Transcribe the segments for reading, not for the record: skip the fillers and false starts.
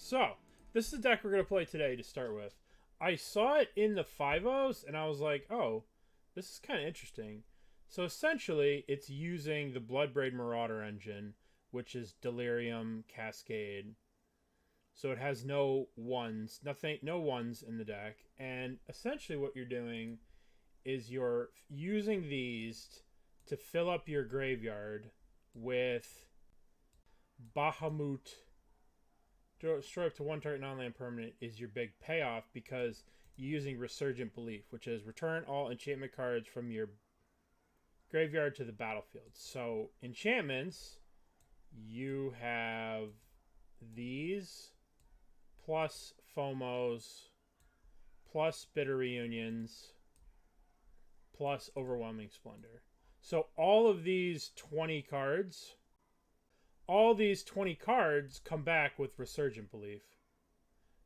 So, this is the deck we're going to play today to start with. I saw it in the 5-0s, and I was like, oh, this is kind of interesting. So, essentially, it's using the Bloodbraid Marauder engine, which is Delirium, Cascade. So, it has no ones, no ones in the deck. And essentially what you're doing is you're using these to fill up your graveyard with Bahamut. Destroy up to one target non-land permanent is your big payoff because you're using Resurgent Belief, which is return all enchantment cards from your graveyard to the battlefield. So, enchantments, you have these, plus FOMOs, plus Bitter Reunions, plus Overwhelming Splendor. So, all of these 20 cards... all these 20 cards come back with Resurgent Belief.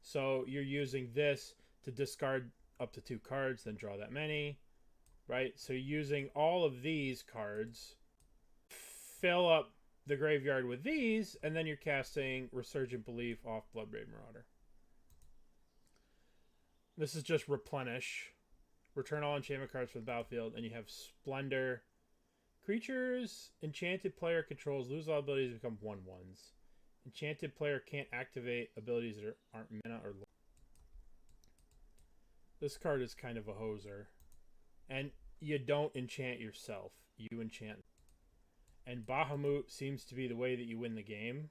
So you're using this to discard up to 2 cards, then draw that many, right? So using all of these cards, fill up the graveyard with these, and then you're casting Resurgent Belief off Bloodbraid Marauder. This is just replenish. Return all enchantment cards from the battlefield, and you have Splendor. Creatures enchanted player controls lose all abilities and become 1/1s. Enchanted player can't activate abilities that aren't mana or... This card is kind of a hoser. And you don't enchant yourself. You enchant. And Bahamut seems to be the way that you win the game.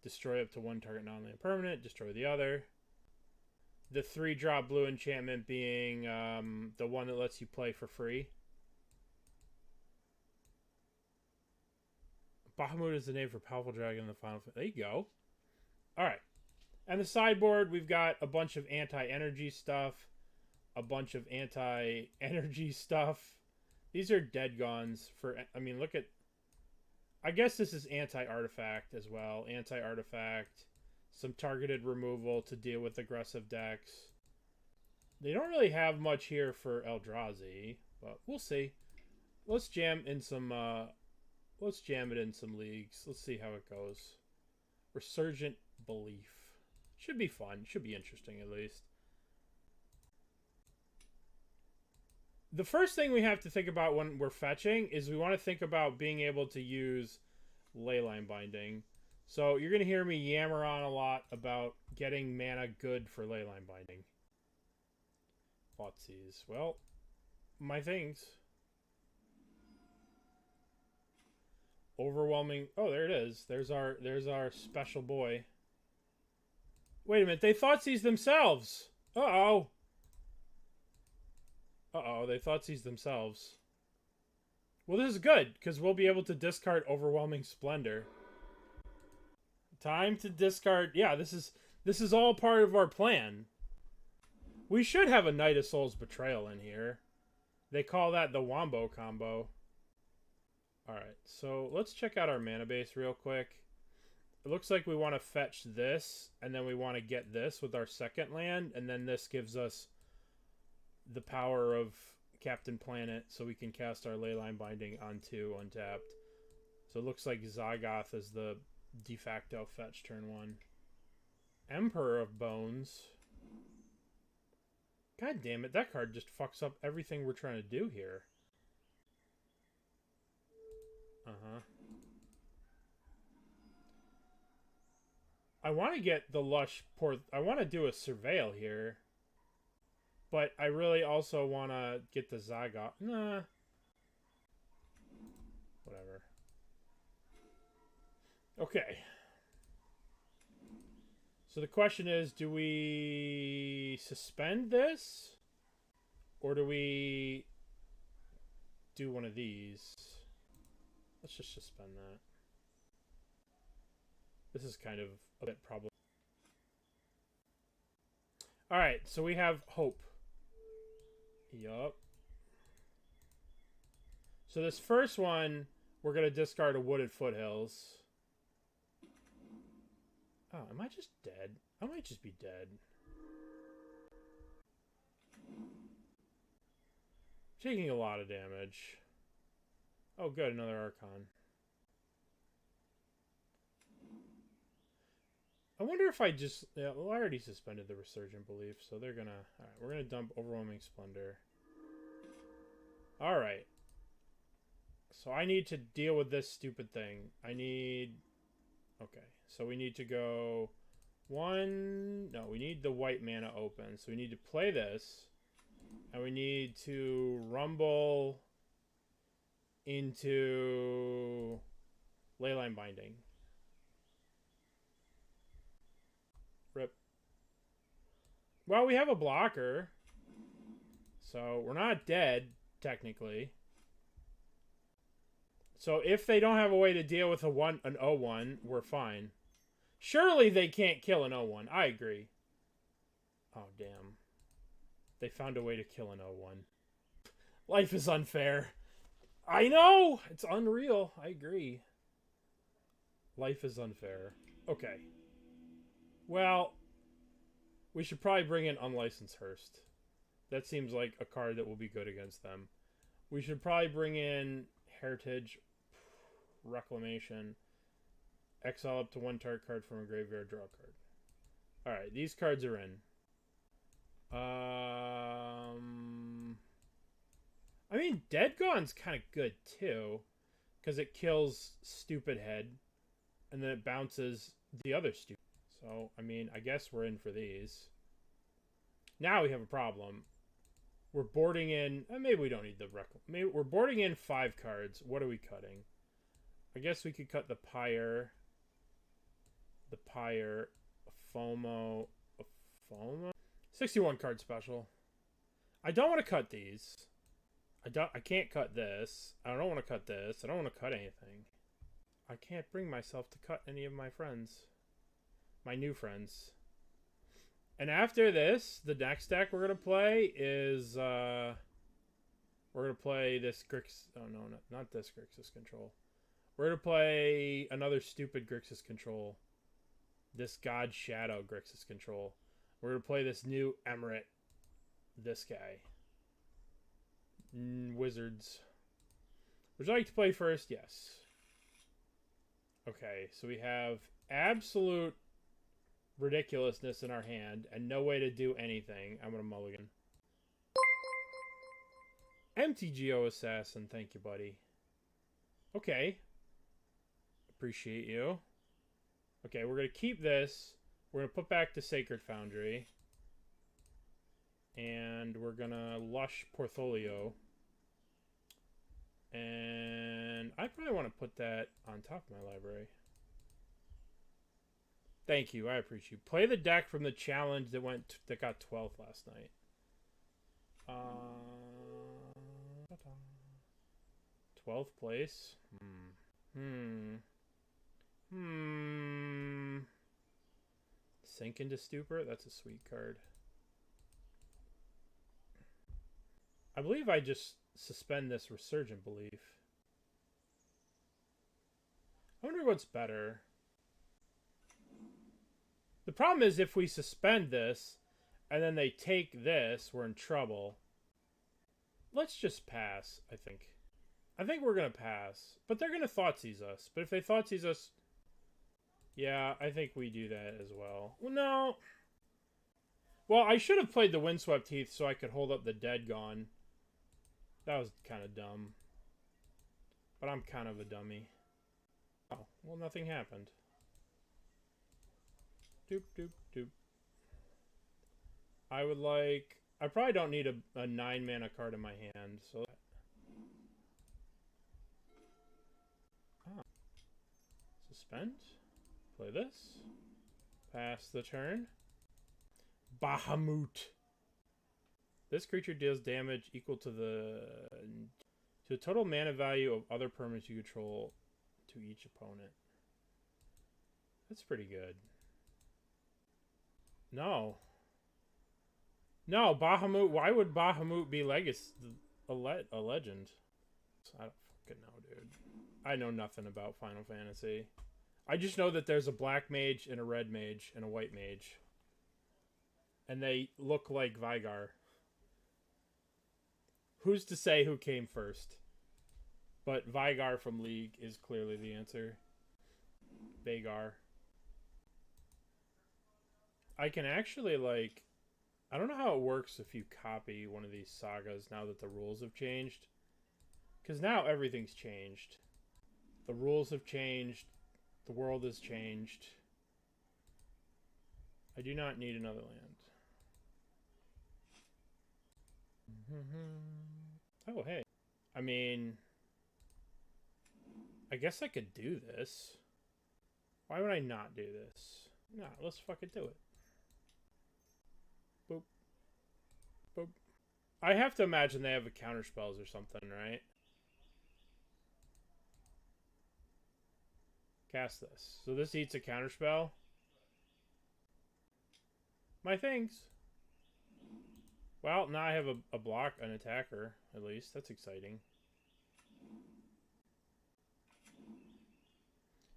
Destroy up to one target non-land permanent. Destroy the other. The 3-drop blue enchantment being the one that lets you play for free. Bahamut is the name for powerful dragon in the final. There you go. All right. And the sideboard, we've got a bunch of anti-energy stuff. A bunch of anti-energy stuff. These are dead guns for... I mean, look at... I guess this is anti-artifact as well. Anti-artifact. Some targeted removal to deal with aggressive decks. They don't really have much here for Eldrazi. But we'll see. Let's jam in some... let's jam it in some leagues. Let's see how it goes. Resurgent Belief. Should be fun. Should be interesting, at least. The first thing we have to think about when we're fetching is we want to think about being able to use Leyline Binding. So you're going to hear me yammer on a lot about getting mana good for Leyline Binding. Thoughtseize. Well, my things... Overwhelming. Oh, there it is. There's our special boy. Wait a minute. They Thoughtseize themselves. Uh-oh. Uh-oh. They Thoughtseize themselves. Well, this is good because we'll be able to discard Overwhelming Splendor. Time to discard. Yeah, this is all part of our plan. We should have a Knight of Souls Betrayal in here. They call that the Wombo combo. Alright, so let's check out our mana base real quick. It looks like we want to fetch this, and then we want to get this with our second land, and then this gives us the power of Captain Planet, so we can cast our Leyline Binding onto untapped. So it looks like Zagoth is the de facto fetch turn 1. Emperor of Bones. God damn it, that card just fucks up everything we're trying to do here. Uh-huh. I want to get the Lush Portico. I want to do a Surveil here. But I really also want to get the Zagoth. Nah. Whatever. Okay. So the question is, do we suspend this? Or do we do one of these? Let's just suspend that. This is kind of a bit problematic. Alright, so we have Hope. Yup. So this first one, we're going to discard a Wooded Foothills. Oh, am I just dead? I might just be dead. Taking a lot of damage. Oh, good, another Archon. I wonder if I just... Yeah, well, I already suspended the Resurgent Belief, so they're gonna... Alright, we're gonna dump Overwhelming Splendor. Alright. So I need to deal with this stupid thing. I need... Okay, so we need to go... One... No, we need the white mana open. So we need to play this. And we need to rumble into Leyline Binding. Rip. Well, we have a blocker. So we're not dead, technically. So if they don't have a way to deal with an 0-1, we're fine. Surely they can't kill an 0-1. I agree. Oh, damn. They found a way to kill an 0-1. Life is unfair. I know! It's unreal. I agree. Life is unfair. Okay. Well, we should probably bring in Unlicensed Hearst. That seems like a card that will be good against them. We should probably bring in Heritage Reclamation. Exile up to one target card from a graveyard, draw a card. Alright, these cards are in. I mean, Dead Gone's kind of good too, because it kills Stupid Head, and then it bounces the other Stupid. So, I mean, I guess we're in for these. Now we have a problem. We're boarding in... maybe we don't need the... Maybe we're boarding in 5 cards. What are we cutting? I guess we could cut the Pyre. The Pyre. A FOMO. A FOMO? 61 card special. I don't want to cut these. I can't cut this. I don't want to cut this. I don't want to cut anything. I can't bring myself to cut any of my friends. My new friends. And after this, the next deck we're going to play is... we're going to play this Grix... Oh, no, not this Grixis Control. We're going to play another stupid Grixis Control. This God Shadow Grixis Control. We're going to play this new Emirate. This guy. Wizards. Would you like to play first? Yes. Okay, so we have absolute ridiculousness in our hand and no way to do anything. I'm going to mulligan. MTGO Assassin. Thank you, buddy. Okay. Appreciate you. Okay, we're going to keep this. We're going to put back the Sacred Foundry. And we're going to Lush Portico. And I probably want to put that on top of my library. Thank you. I appreciate you. Play the deck from the challenge that got 12th last night. 12th place. Sink into Stupor. That's a sweet card. I believe I just suspend this Resurgent Belief. I wonder what's better. The problem is if we suspend this and then they take this, we're in trouble. Let's just pass, I think. I think we're going to pass. But they're going to Thoughtseize us. But if they Thoughtseize us... Yeah, I think we do that as well. Well, no. Well, I should have played the Windswept Heath so I could hold up the Dead Gone. That was kind of dumb. But I'm kind of a dummy. Oh, well, nothing happened. Doop, doop, doop. I would like... I probably don't need a 9-mana card in my hand, so... Ah. Suspend. Play this. Pass the turn. Bahamut. This creature deals damage equal to the total mana value of other permanents you control to each opponent. That's pretty good. No. No, Bahamut. Why would Bahamut be a legend? I don't fucking know, dude. I know nothing about Final Fantasy. I just know that there's a black mage and a red mage and a white mage. And they look like Vygar. Who's to say who came first? But Vygar from League is clearly the answer. Vagar. I can actually, like... I don't know how it works if you copy one of these sagas now that the rules have changed. Because now everything's changed. The rules have changed. The world has changed. I do not need another land. Oh, hey. I mean... I guess I could do this. Why would I not do this? Nah, let's fucking do it. Boop. Boop. I have to imagine they have a counter spells or something, right? Cast this. So this eats a counter spell. My things. Well, now I have a block, an attacker, at least. That's exciting.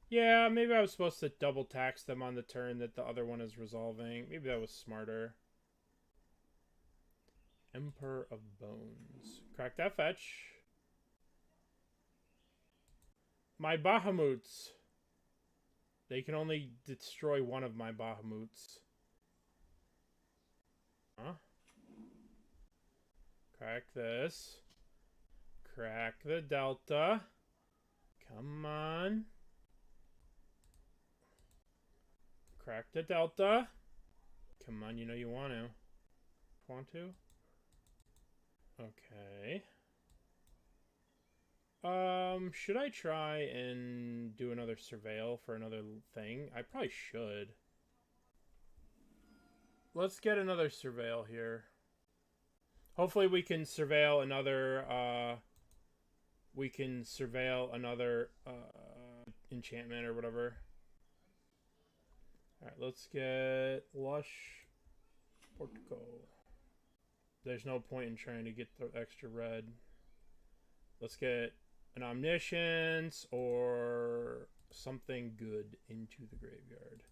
Yeah, maybe I was supposed to double tax them on the turn that the other one is resolving. Maybe that was smarter. Emperor of Bones. Crack that fetch. My Bahamuts. They can only destroy one of my Bahamuts. Huh? Crack this. Crack the Delta. Come on. Crack the Delta. Come on, you know you want to. Want to? Okay. Should I try and do another surveil for another thing? I probably should. Let's get another surveil here. Hopefully we can surveil another, enchantment or whatever. Alright, let's get Lush Portico. There's no point in trying to get the extra red. Let's get an Omniscience or something good into the graveyard.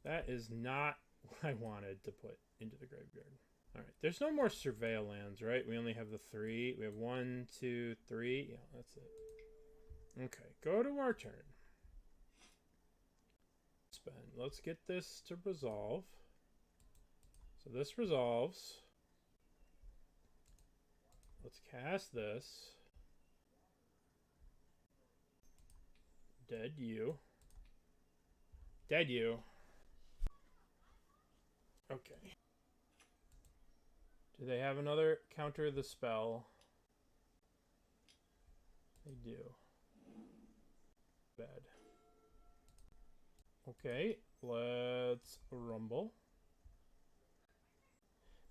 That is not what I wanted to put into the graveyard. Alright, there's no more surveil lands, right? We only have the 3. We have 1, 2, 3. Yeah, that's it. Okay, go to our turn. Spend. Let's get this to resolve. So this resolves. Let's cast this. Dead you. Dead you. Okay. Do they have another counter the spell? They do. Bad. Okay, let's rumble.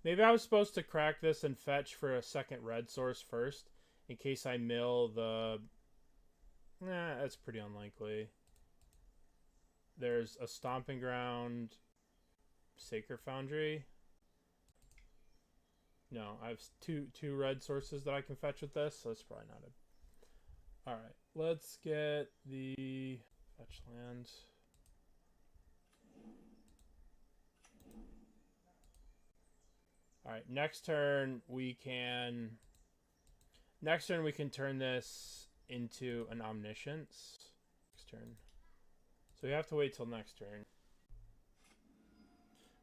Maybe I was supposed to crack this and fetch for a second red source first, in case I mill the... Nah, that's pretty unlikely. There's a Stomping Ground, Sacred Foundry. No, I have two red sources that I can fetch with this, so that's probably not a... Alright, let's get the fetch land. Alright, next turn we can turn this into an Omniscience. Next turn. So we have to wait till next turn.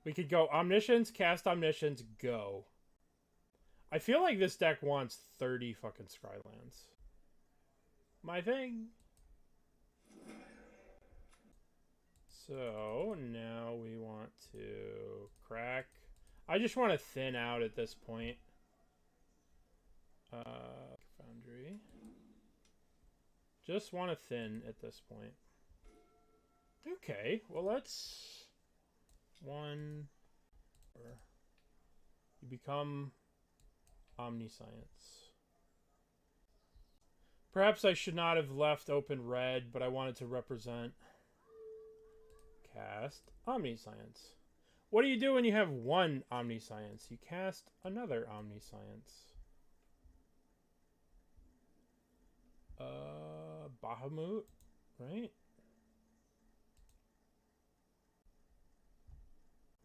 We could go Omniscience, cast Omniscience, go. I feel like this deck wants 30 fucking Scrylands. My thing. So now we want to crack. I just want to thin out at this point. Foundry. Just want to thin at this point. Okay, well let's... One... Or you become Omniscience. Perhaps I should not have left open red, but I wanted to represent. Cast Omniscience. What do you do when you have one Omniscience? You cast another Omniscience. Bahamut, right?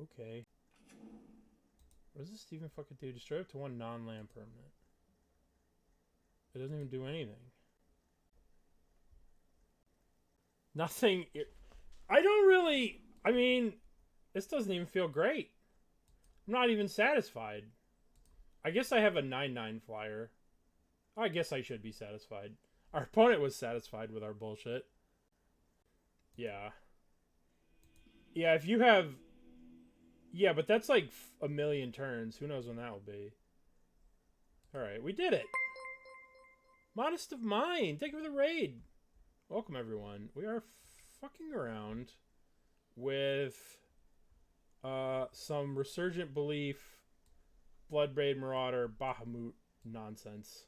Okay. What does this even fucking do? Destroy up to one non-land permanent. It doesn't even do anything. Nothing. I don't really... I mean... This doesn't even feel great. I'm not even satisfied. I guess I have a 9/9 flyer. I guess I should be satisfied. Our opponent was satisfied with our bullshit. Yeah. Yeah, if you have... Yeah, but that's like a million turns. Who knows when that will be. Alright, we did it. Modest of Mind. Thank you for the raid. Welcome, everyone. We are fucking around with some Resurgent Belief, Bloodbraid Marauder, Bahamut nonsense.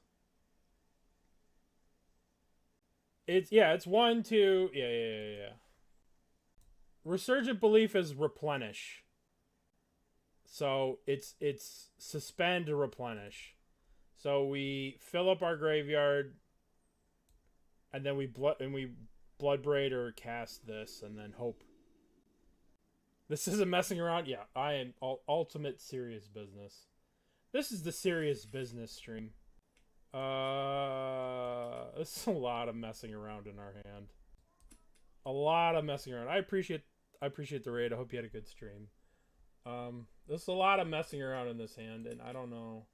It's 1, 2... Yeah. Resurgent Belief is replenish. So it's suspend to replenish. So we fill up our graveyard, and then we Bloodbraid or cast this, and then hope. This isn't messing around. Yeah, I am ultimate serious business. This is the serious business stream. This is a lot of messing around in our hand. A lot of messing around. I appreciate the raid. I hope you had a good stream. There's a lot of messing around in this hand, and I don't know.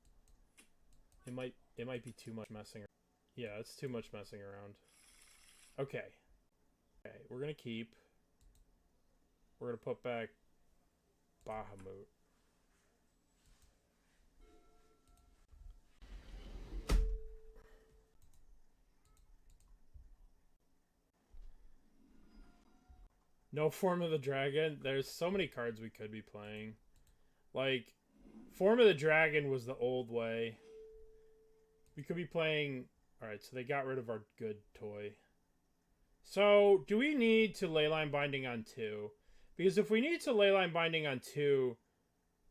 It might be too much messing around. Yeah, it's too much messing around. Okay, we're gonna keep. We're gonna put back Bahamut. No Form of the Dragon. There's so many cards we could be playing. Like, Form of the Dragon was the old way. We could be playing... Alright, so they got rid of our good toy. So, do we need to Leyline Binding on 2? Because if we need to Leyline Binding on 2,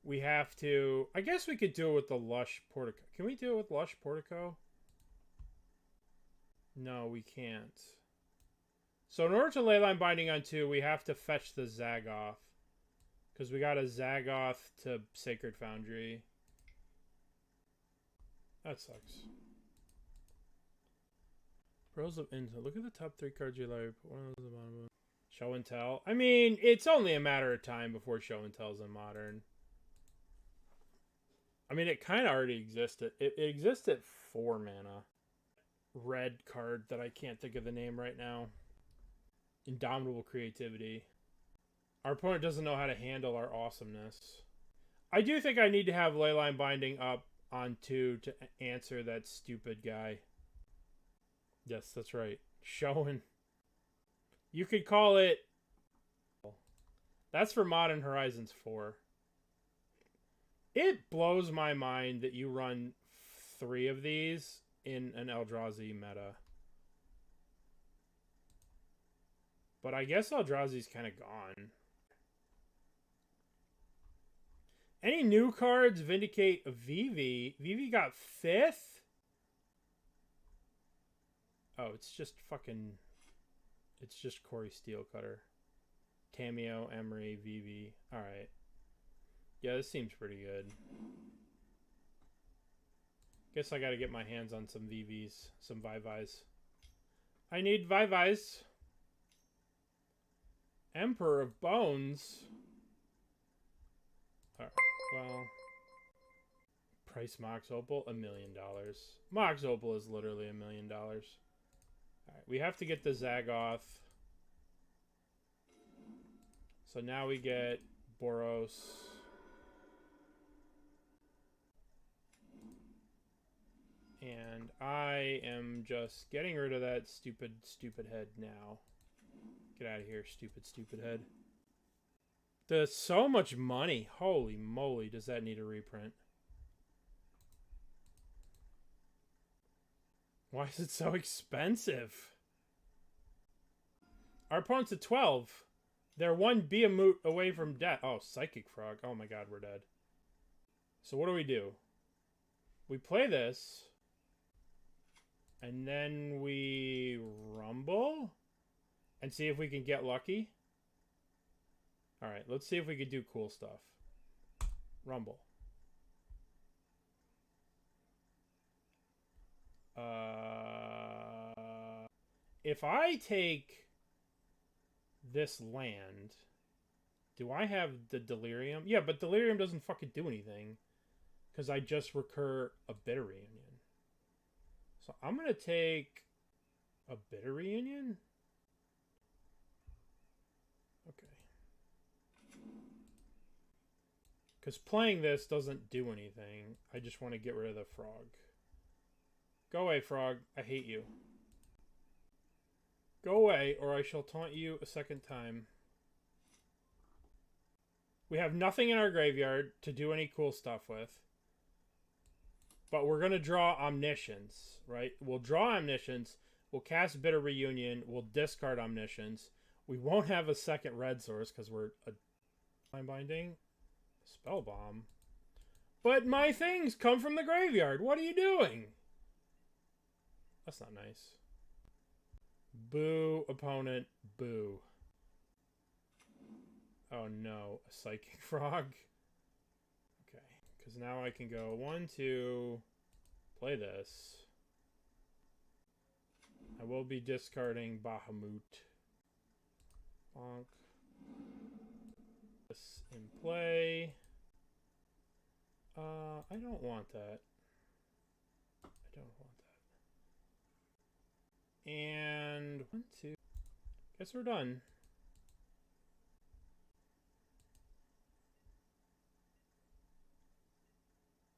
we have to... I guess we could do it with the Lush Portico. Can we do it with Lush Portico? No, we can't. So in order to Leyline Binding on 2, we have to fetch the Zagoth. Because we got a Zagoth to Sacred Foundry. That sucks. Pros of Intel. Look at the top 3 cards you like. Put one of those at the bottom. Show and Tell. I mean, it's only a matter of time before Show and Tell's in Modern. I mean, it kind of already existed. It exists at 4 mana. Red card that I can't think of the name right now. Indomitable Creativity. Our opponent doesn't know how to handle our awesomeness. I do think I need to have Leyline Binding up on 2 to answer that stupid guy. Yes, that's right. Showing. You could call it... That's for Modern Horizons 4. It blows my mind that you run 3 of these in an Eldrazi meta. But I guess Eldrazi's kind of gone. Any new cards? Vindicate Vivi. Vivi got 5th? Oh, it's just fucking... It's just Corey Steelcutter. Tameo, Emery, Vivi. Alright. Yeah, this seems pretty good. Guess I gotta get my hands on some VVs. Some Vivais. I need Vivais. Emperor of Bones. Alright, well... Price Mox Opal? $1 million. Mox Opal is literally $1 million. Alright, we have to get the Zagoth. So now we get Boros. And I am just getting rid of that stupid head now. Get out of here, stupid head. There's so much money. Holy moly, does that need a reprint? Why is it so expensive? Our opponent's at 12. They're 1 Bahamut away from death. Oh, Psychic Frog. Oh my god, we're dead. So what do? We play this. And then we rumble. And see if we can get lucky. Alright, let's see if we can do cool stuff. Rumble. If I take this land, Do I have the Delirium? Yeah, but Delirium doesn't fucking do anything. Because I just recur a Bitter Reunion. So I'm going to take a Bitter Reunion? Okay. Because playing this doesn't do anything. I just want to get rid of the frog. Go away, frog. I hate you. Go away, or I shall taunt you a second time. We have nothing in our graveyard to do any cool stuff with. But we're going to draw Omniscience, right? We'll draw Omniscience. We'll cast Bitter Reunion. We'll discard Omniscience. We won't have a second red source because we're a Leyline Binding. Spell Bomb. But my things come from the graveyard. What are you doing? That's not nice. Boo, opponent. Boo. Oh no, a Psychic Frog. Okay, because now I can go 1, 2, play this. I will be discarding Bahamut. Bonk. This in play. I don't want that. I don't want that. And 1, 2. Guess we're done.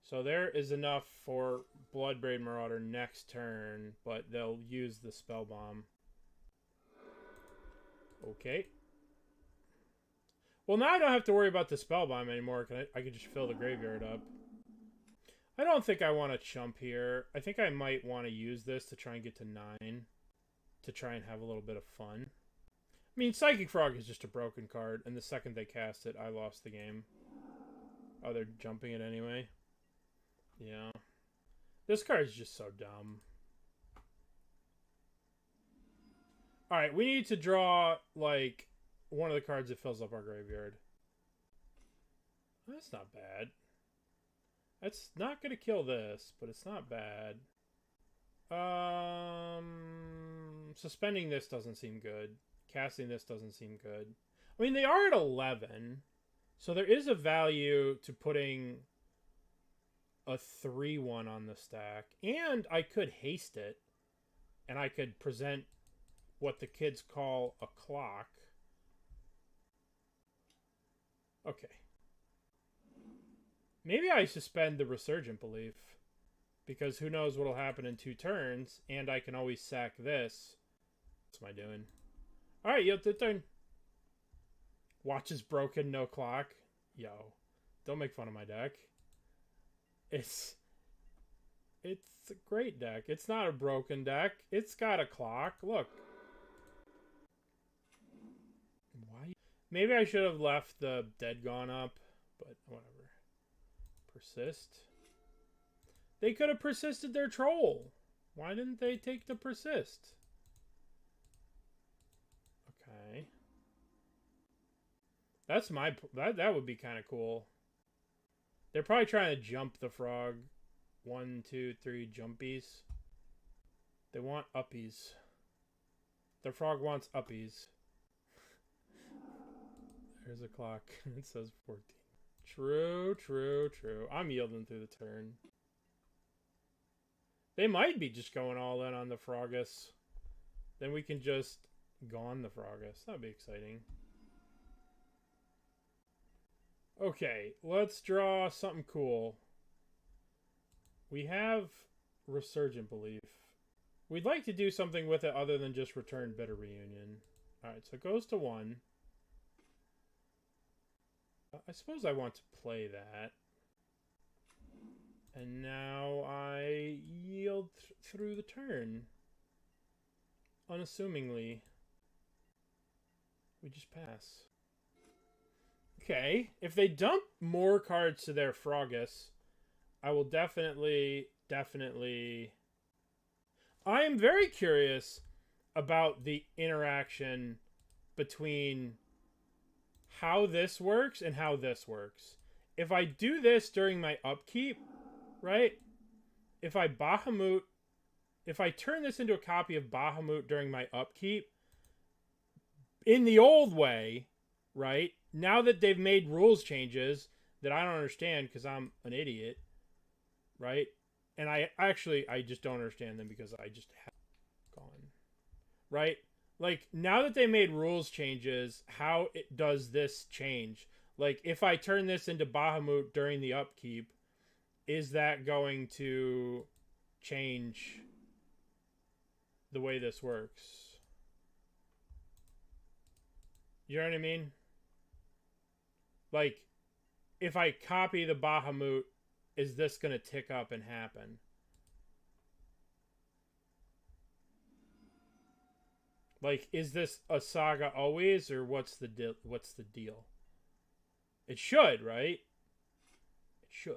So there is enough for Bloodbraid Marauder next turn, but they'll use the Spell Bomb. Okay. Well, now I don't have to worry about the Spell Bomb anymore. I can just fill the graveyard up. I don't think I want to chump here. I think I might want to use this to try and get to 9. To try and have a little bit of fun. I mean, Psychic Frog is just a broken card, and the second they cast it, I lost the game. Oh, they're jumping it anyway? Yeah. This card is just so dumb. Alright, we need to draw, like, one of the cards that fills up our graveyard. That's not bad. That's not going to kill this, but it's not bad. Suspending this doesn't seem good. Casting this doesn't seem good. I mean, they are at 11, so there is a value to putting a 3/1 on the stack. And I could haste it, and I could present what the kids call a clock. Okay. Maybe I suspend the Resurgent Belief, because who knows what'll happen in 2 turns, and I can always sack this. What's am I doing? Alright, yo, the turn. Watch is broken, no clock. Yo, don't make fun of my deck. It's a great deck. It's not a broken deck. It's got a clock. Look. Why? Maybe I should have left the Dead Gone up, but whatever. Persist. They could have persisted their troll. Why didn't they take the persist? Okay. That's my... That would be kind of cool. They're probably trying to jump the frog. 1, 2, 3 jumpies. They want uppies. The frog wants uppies. There's a clock. It says 14. True, true, true. I'm yielding through the turn. They might be just going all in on the Frogus. Then we can just gone the Frogus. That'd be exciting. Okay, let's draw something cool. We have Resurgent Belief. We'd like to do something with it other than just return Bitter Reunion. Alright, so it goes to 1. I suppose I want to play that. And now I yield through the turn. Unassumingly. We just pass. Okay, if they dump more cards to their Frogus, I will definitely... I am very curious about the interaction between how this works and how this works. If I do this during my upkeep, right? If I turn this into a copy of Bahamut during my upkeep, in the old way, right? now that they've made rules changes that I don't understand because I'm an idiot, right? And I just don't understand them because I just have gone, right? Like, now that they made rules changes, how does this change? Like, if I turn this into Bahamut during the upkeep, is that going to change the way this works? You know what I mean? Like, if I copy the Bahamut, is this going to tick up and happen? Like, is this a saga always, or what's the deal? It should, right? It should.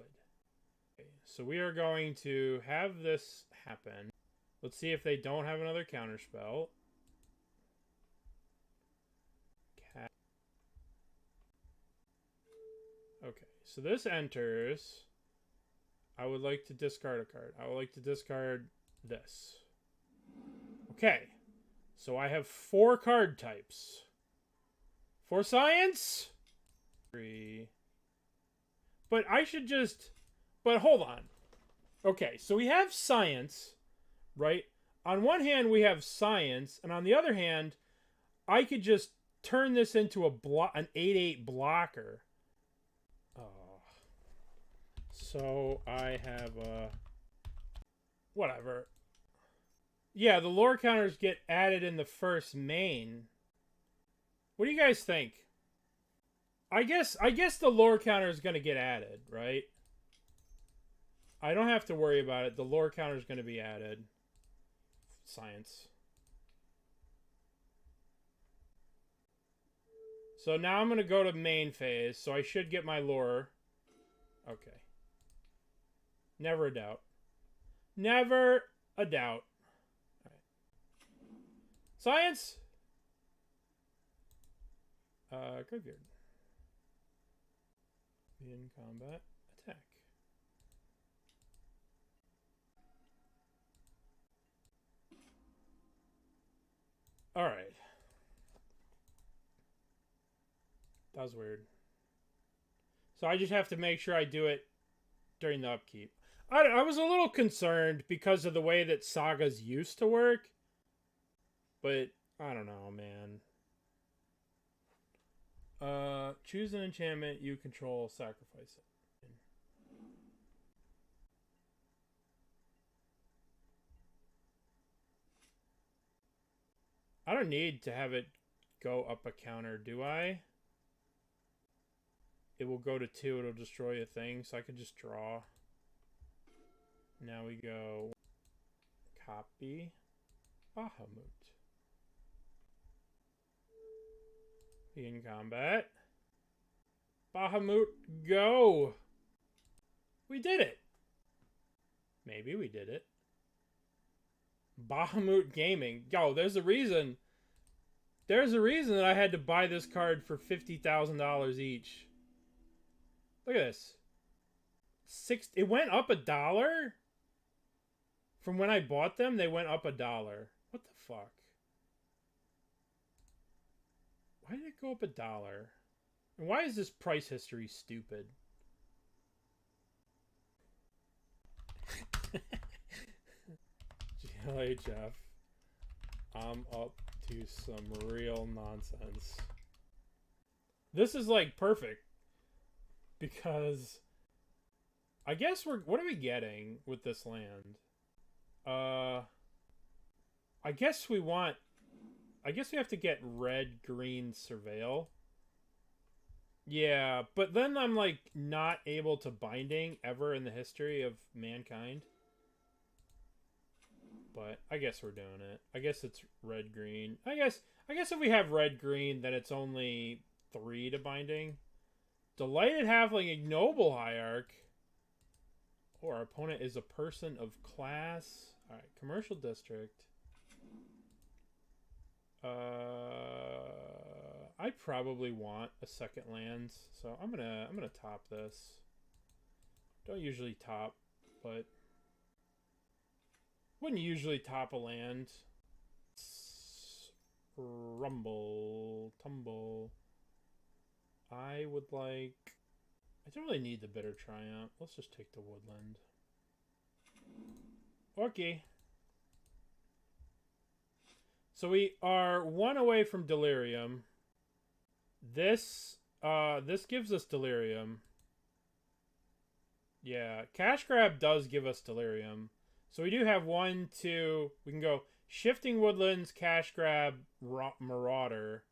Okay, so we are going to have this happen. Let's see if they don't have another counterspell. Okay, so this enters. I would like to discard a card. I would like to discard this. Okay, so I have 4 card types. 4 science? 3. But I should just... But hold on. Okay, so we have science, right? On one hand, we have science, and on the other hand, I could just turn this into an 8/8 blocker. Oh. So I have a... Whatever. Yeah, the lore counters get added in the first main. What do you guys think? I guess the lore counter is going to get added, right? I don't have to worry about it. The lore counter is going to be added. Science. So now I'm going to go to main phase, so I should get my lore. Okay. Never a doubt. Never a doubt. All right. Science! Graveyard. In combat. Attack. Alright. That was weird. So I just have to make sure I do it during the upkeep. I was a little concerned because of the way that sagas used to work. But, I don't know, man. Choose an enchantment you control, sacrifice it. I don't need to have it go up a counter, do I? It will go to 2, it'll destroy a thing, so I could just draw. Now we go copy Bahamut. In combat. Bahamut, go! We did it! Maybe we did it. Bahamut Gaming. Yo, there's a reason. There's a reason that I had to buy this card for $50,000 each. Look at this. It went up $1? From when I bought them, they went up $1. What the fuck? Why did it go up $1? And why is this price history stupid? GLHF. I'm up to some real nonsense. This is like perfect. Because I guess what are we getting with this land? I guess we have to get red, green, surveil. Yeah, but then I'm like not able to binding ever in the history of mankind. But I guess we're doing it. I guess it's red, green. I guess if we have red, green, then it's only 3 to binding. Delighted Halfling, Ignoble Hierarch. Or our opponent is a person of class. Alright, Commercial District. I probably want a second land, so I'm gonna top this. Don't usually top, but wouldn't usually top a land. Rumble, tumble. I would like... I don't really need the Bitter Triumph. Let's just take the Woodland. Okay. So we are 1 away from Delirium. This gives us Delirium. Yeah, Cash Grab does give us Delirium. So we do have 1, 2... We can go Shifting Woodlands, Cash Grab, Marauder.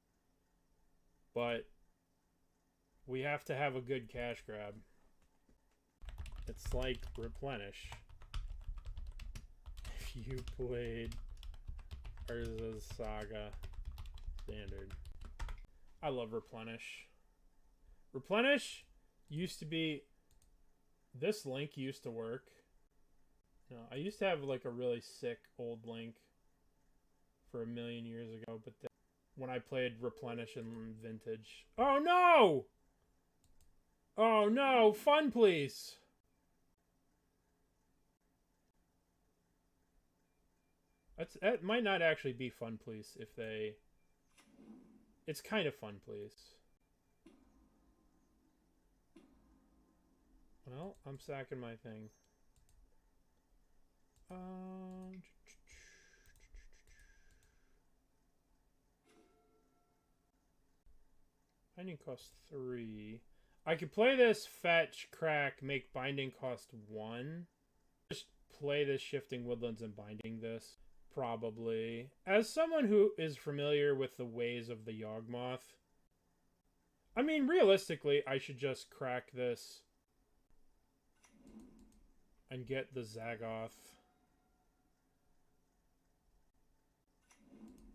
But we have to have a good Cash Grab. It's like Replenish. If you played Urza's Saga Standard. I love Replenish. Replenish used to be... This link used to work. No, I used to have like a really sick old link for a million years ago, but then when I played Replenish in Vintage... Oh no! Oh no! Fun, please! That might not actually be Fun, please, if they... It's kind of Fun, please. Well, I'm sacking my thing. Binding costs 3. I could play this, fetch, crack, make binding cost 1. Just play this Shifting Woodlands and binding this. Probably. As someone who is familiar with the ways of the Yawgmoth, I mean, realistically, I should just crack this and get the Zagoth.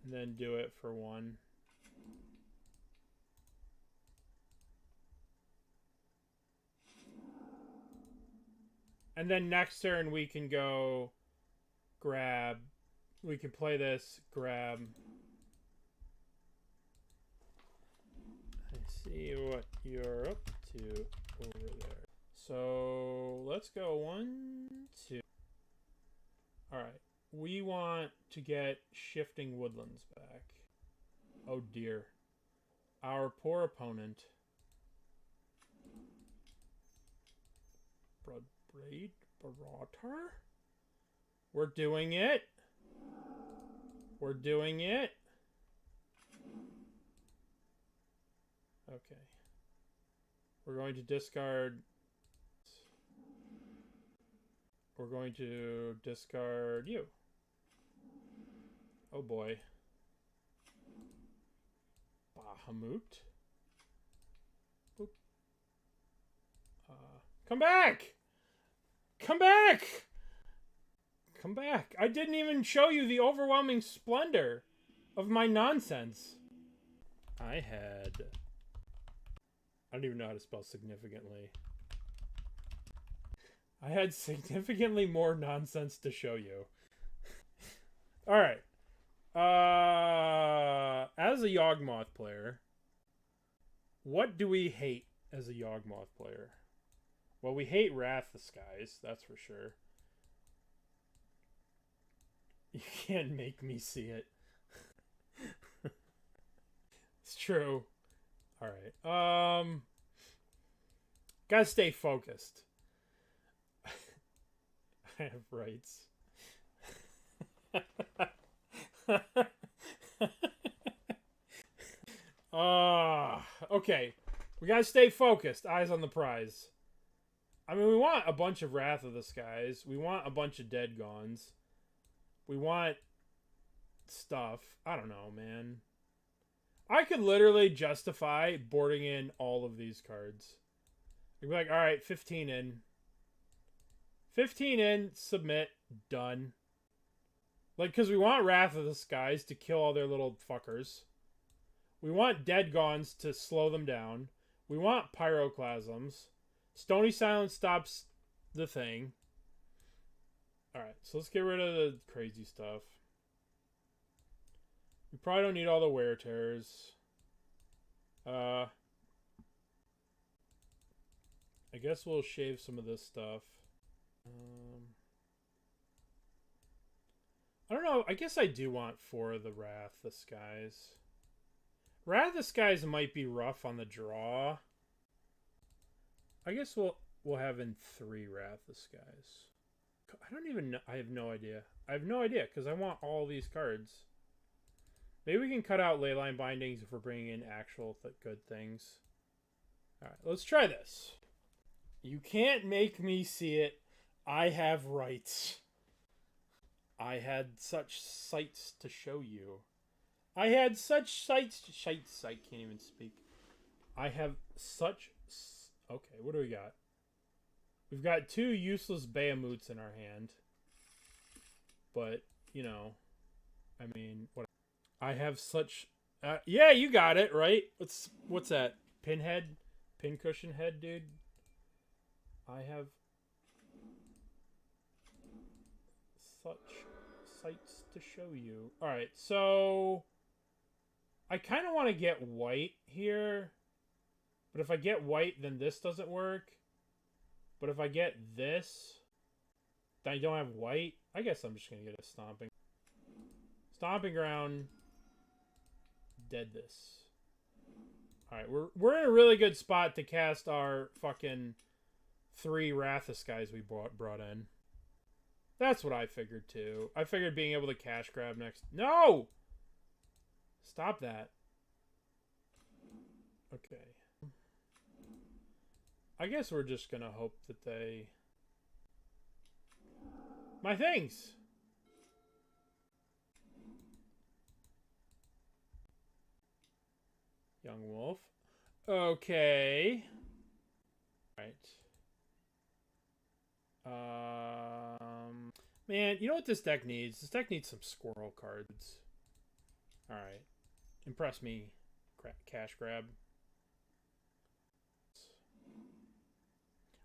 And then do it for 1. And then next turn we can go grab. We can play this, grab. I see what you're up to over there. So let's go 1, 2. Alright. We want to get Shifting Woodlands back. Oh dear. Our poor opponent. Bloodbraid Marauder? We're doing it. We're doing it. Okay. We're going to discard... We're going to discard you. Oh boy. Bahamut. Boop. Come back! Come back! Come back. I didn't even show you the overwhelming splendor of my nonsense. I don't even know how to spell significantly. I had significantly more nonsense to show you. Alright. As a Yawgmoth player, what do we hate as a Yawgmoth player? Well, we hate Wrath the Skies, that's for sure. You can't make me see it. It's true. Alright. Gotta stay focused. I have rights. Okay. We gotta stay focused. Eyes on the prize. I mean, we want a bunch of Wrath of the Skies. We want a bunch of Dead Gons. We want stuff. I don't know, man. I could literally justify boarding in all of these cards. I'd be like, alright, 15 in. 15 in, submit, done. Like, because we want Wrath of the Skies to kill all their little fuckers. We want Dead Gons to slow them down. We want Pyroclasms. Stony Silence stops the thing. Alright, so let's get rid of the crazy stuff. We probably don't need all the Wear Tears. I guess we'll shave some of this stuff. I don't know. I guess I do want 4 of the Wrath, the Skies. Wrath of the Skies might be rough on the draw. I guess we'll have in 3 Wrath of the Skies. I don't even know. I have no idea. I have no idea because I want all these cards. Maybe we can cut out Leyline Bindings if we're bringing in actual good things. Alright, let's try this. You can't make me see it. I have rights. I had such sights to show you. I had such sights. I can't even speak. I have such. Okay, what do we got? We've got 2 useless Bahamuts in our hand. But, you know, I mean, what? I have such. Yeah, you got it right. What's that? Pinhead, pincushion head, dude. I have such sights to show you. All right, so I kind of want to get white here, but if I get white, then this doesn't work. But if I get this, then I don't have white. I guess I'm just gonna get a Stomping Ground. Dead this. All right, we're in a really good spot to cast our fucking 3 Wrath of Skies we brought in. That's what I figured too. I figured being able to cash grab next. No! Stop that. Okay. I guess we're just gonna hope that they... My things! Young Wolf. Okay. Alright. Man, you know what this deck needs? This deck needs some squirrel cards. Alright. Impress me, cash grab.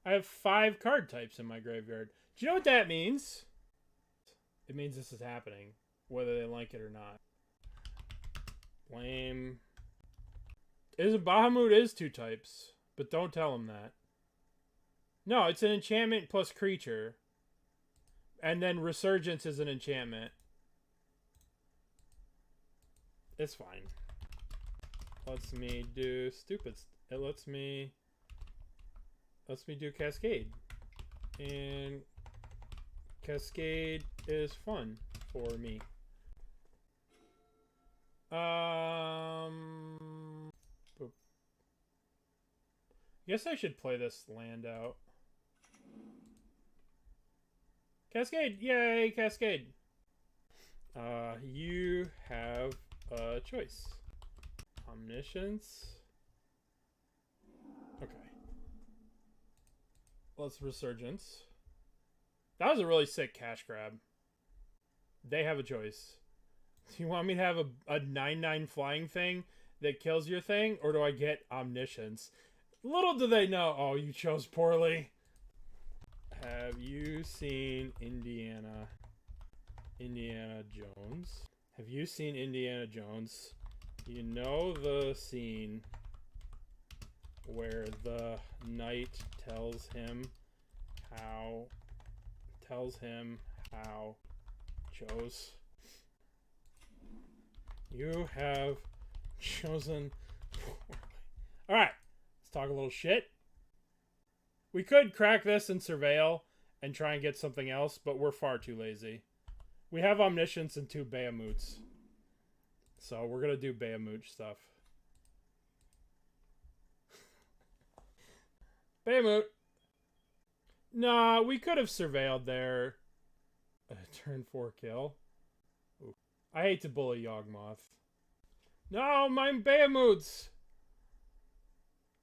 I have 5 card types in my graveyard. Do you know what that means? It means this is happening, whether they like it or not. Lame. Bahamut is 2 types, but don't tell them that. No, it's an enchantment plus creature. And then Resurgence is an enchantment. It's fine. Lets me do stupid. It lets me do Cascade. And Cascade is fun for me. Boop. Guess I should play this land out. Cascade! Yay, Cascade! You have a choice. Omniscience. Okay. Let's Resurgence. That was a really sick cash grab. They have a choice. Do you want me to have a 9/9 flying thing that kills your thing? Or do I get Omniscience? Little do they know. Oh, you chose poorly. Have you seen Indiana Jones? Have you seen Indiana Jones? You know the scene where the knight tells him how chose. You have chosen poorly. Alright, let's talk a little shit. We could crack this and surveil and try and get something else, but we're far too lazy. We have Omniscience and 2 Bahamuts. So we're going to do Bahamut stuff. Bahamut. Nah, we could have surveilled there. Turn 4 kill. Ooh. I hate to bully Yawgmoth. No, my Bahamuts!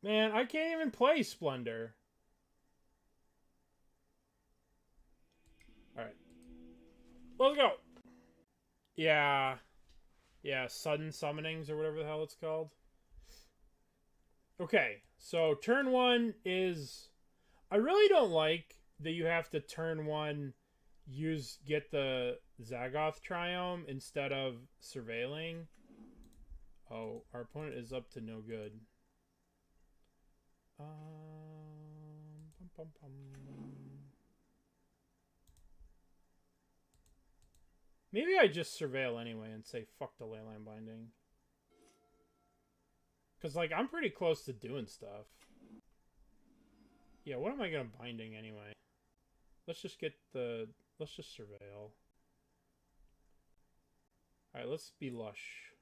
Man, I can't even play Splendor. Alright. Let's go! Yeah. Yeah, sudden summonings or whatever the hell it's called. Okay, so turn 1 is... I really don't like that you have to turn 1 get the Zagoth Triome instead of surveilling. Oh, our opponent is up to no good. Maybe I just surveil anyway and say fuck the Leyline Binding. Because, like, I'm pretty close to doing stuff. Yeah, what am I going to binding anyway? Let's just get the... Let's just surveil. Alright, let's be lush.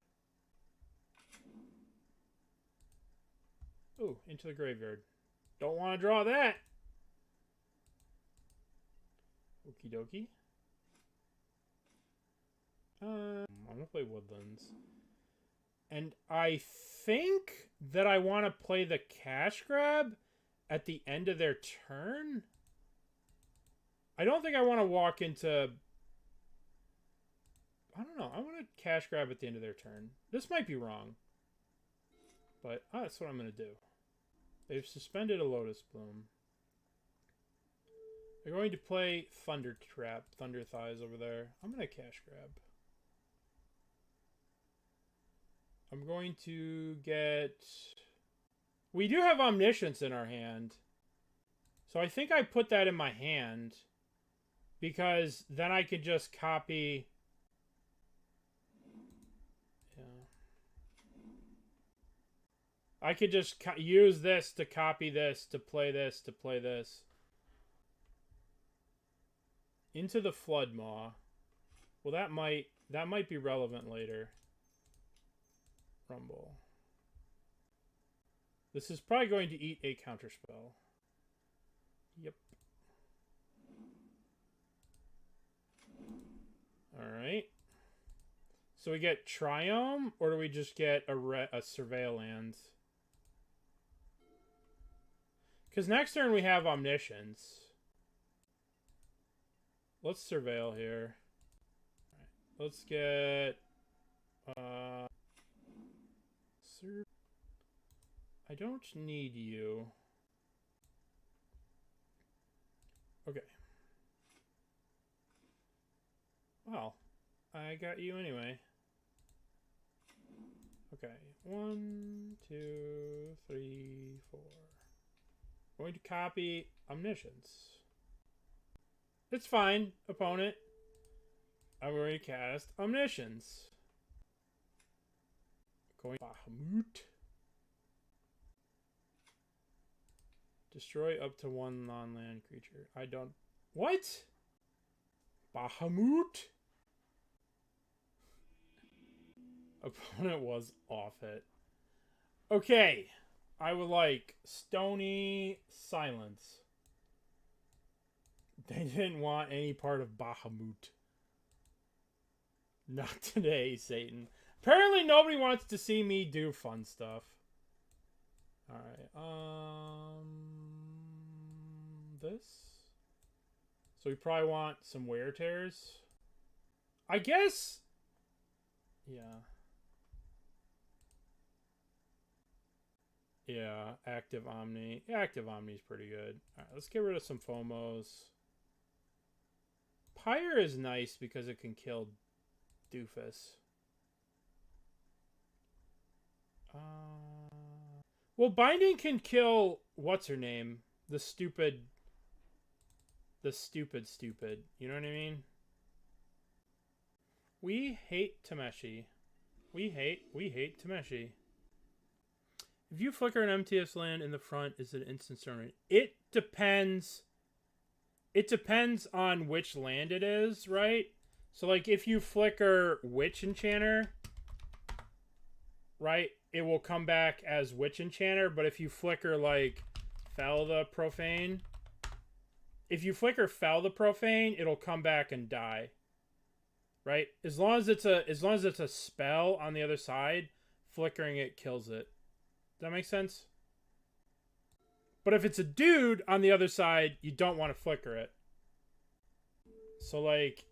Ooh, into the graveyard. Don't want to draw that! Okie dokie. I'm going to play Woodlands. And I think that I want to play the cash grab at the end of their turn. I don't think I want to walk into... I don't know. I want to cash grab at the end of their turn. This might be wrong. But that's what I'm going to do. They've suspended a Lotus Bloom. They're going to play Thunder Trap, Thunder Thighs over there. I'm going to cash grab. I'm going to get... We do have Omniscience in our hand. So I think I put that in my hand. Because then I could just copy... Yeah. I could just use this to copy this, to play this, to play this. Into the Flood Maw. Well, that might be relevant later. Rumble. This is probably going to eat a counterspell. Yep. Alright. So we get Triome, or do we just get a Surveil land? Because next turn we have Omniscience. Let's Surveil here. All right. Let's get... I don't need you. Okay. Well, I got you anyway. Okay. 1, 2, 3, 4. Going to copy Omniscience. It's fine, opponent. I'm going to cast Omniscience. Going Bahamut. Destroy up to 1 non-land creature. I don't... What? Bahamut? Opponent was off it. Okay. I would like Stony Silence. They didn't want any part of Bahamut. Not today, Satan. Apparently nobody wants to see me do fun stuff. Alright, this? So we probably want some Wear Tears. I guess... Yeah. Yeah, Active Omni. Yeah, Active Omni's pretty good. Alright, let's get rid of some Fomos. Pyre is nice because it can kill Doofus. Well, Binding can kill... What's her name? The stupid... You know what I mean? We hate Tameshi. We hate Tameshi. If you flicker an MTS land in the front, is it instant tournament? It depends. It depends on which land it is, right? So, like, if you flicker Witch Enchanter, right, it will come back as Witch Enchanter. But if you flicker, like, Fel the Profane, if you flicker Fel the Profane, it'll come back and die. Right? As long as it's a spell on the other side, flickering it kills it. Does that make sense? But if it's a dude on the other side, you don't want to flicker it. So, like...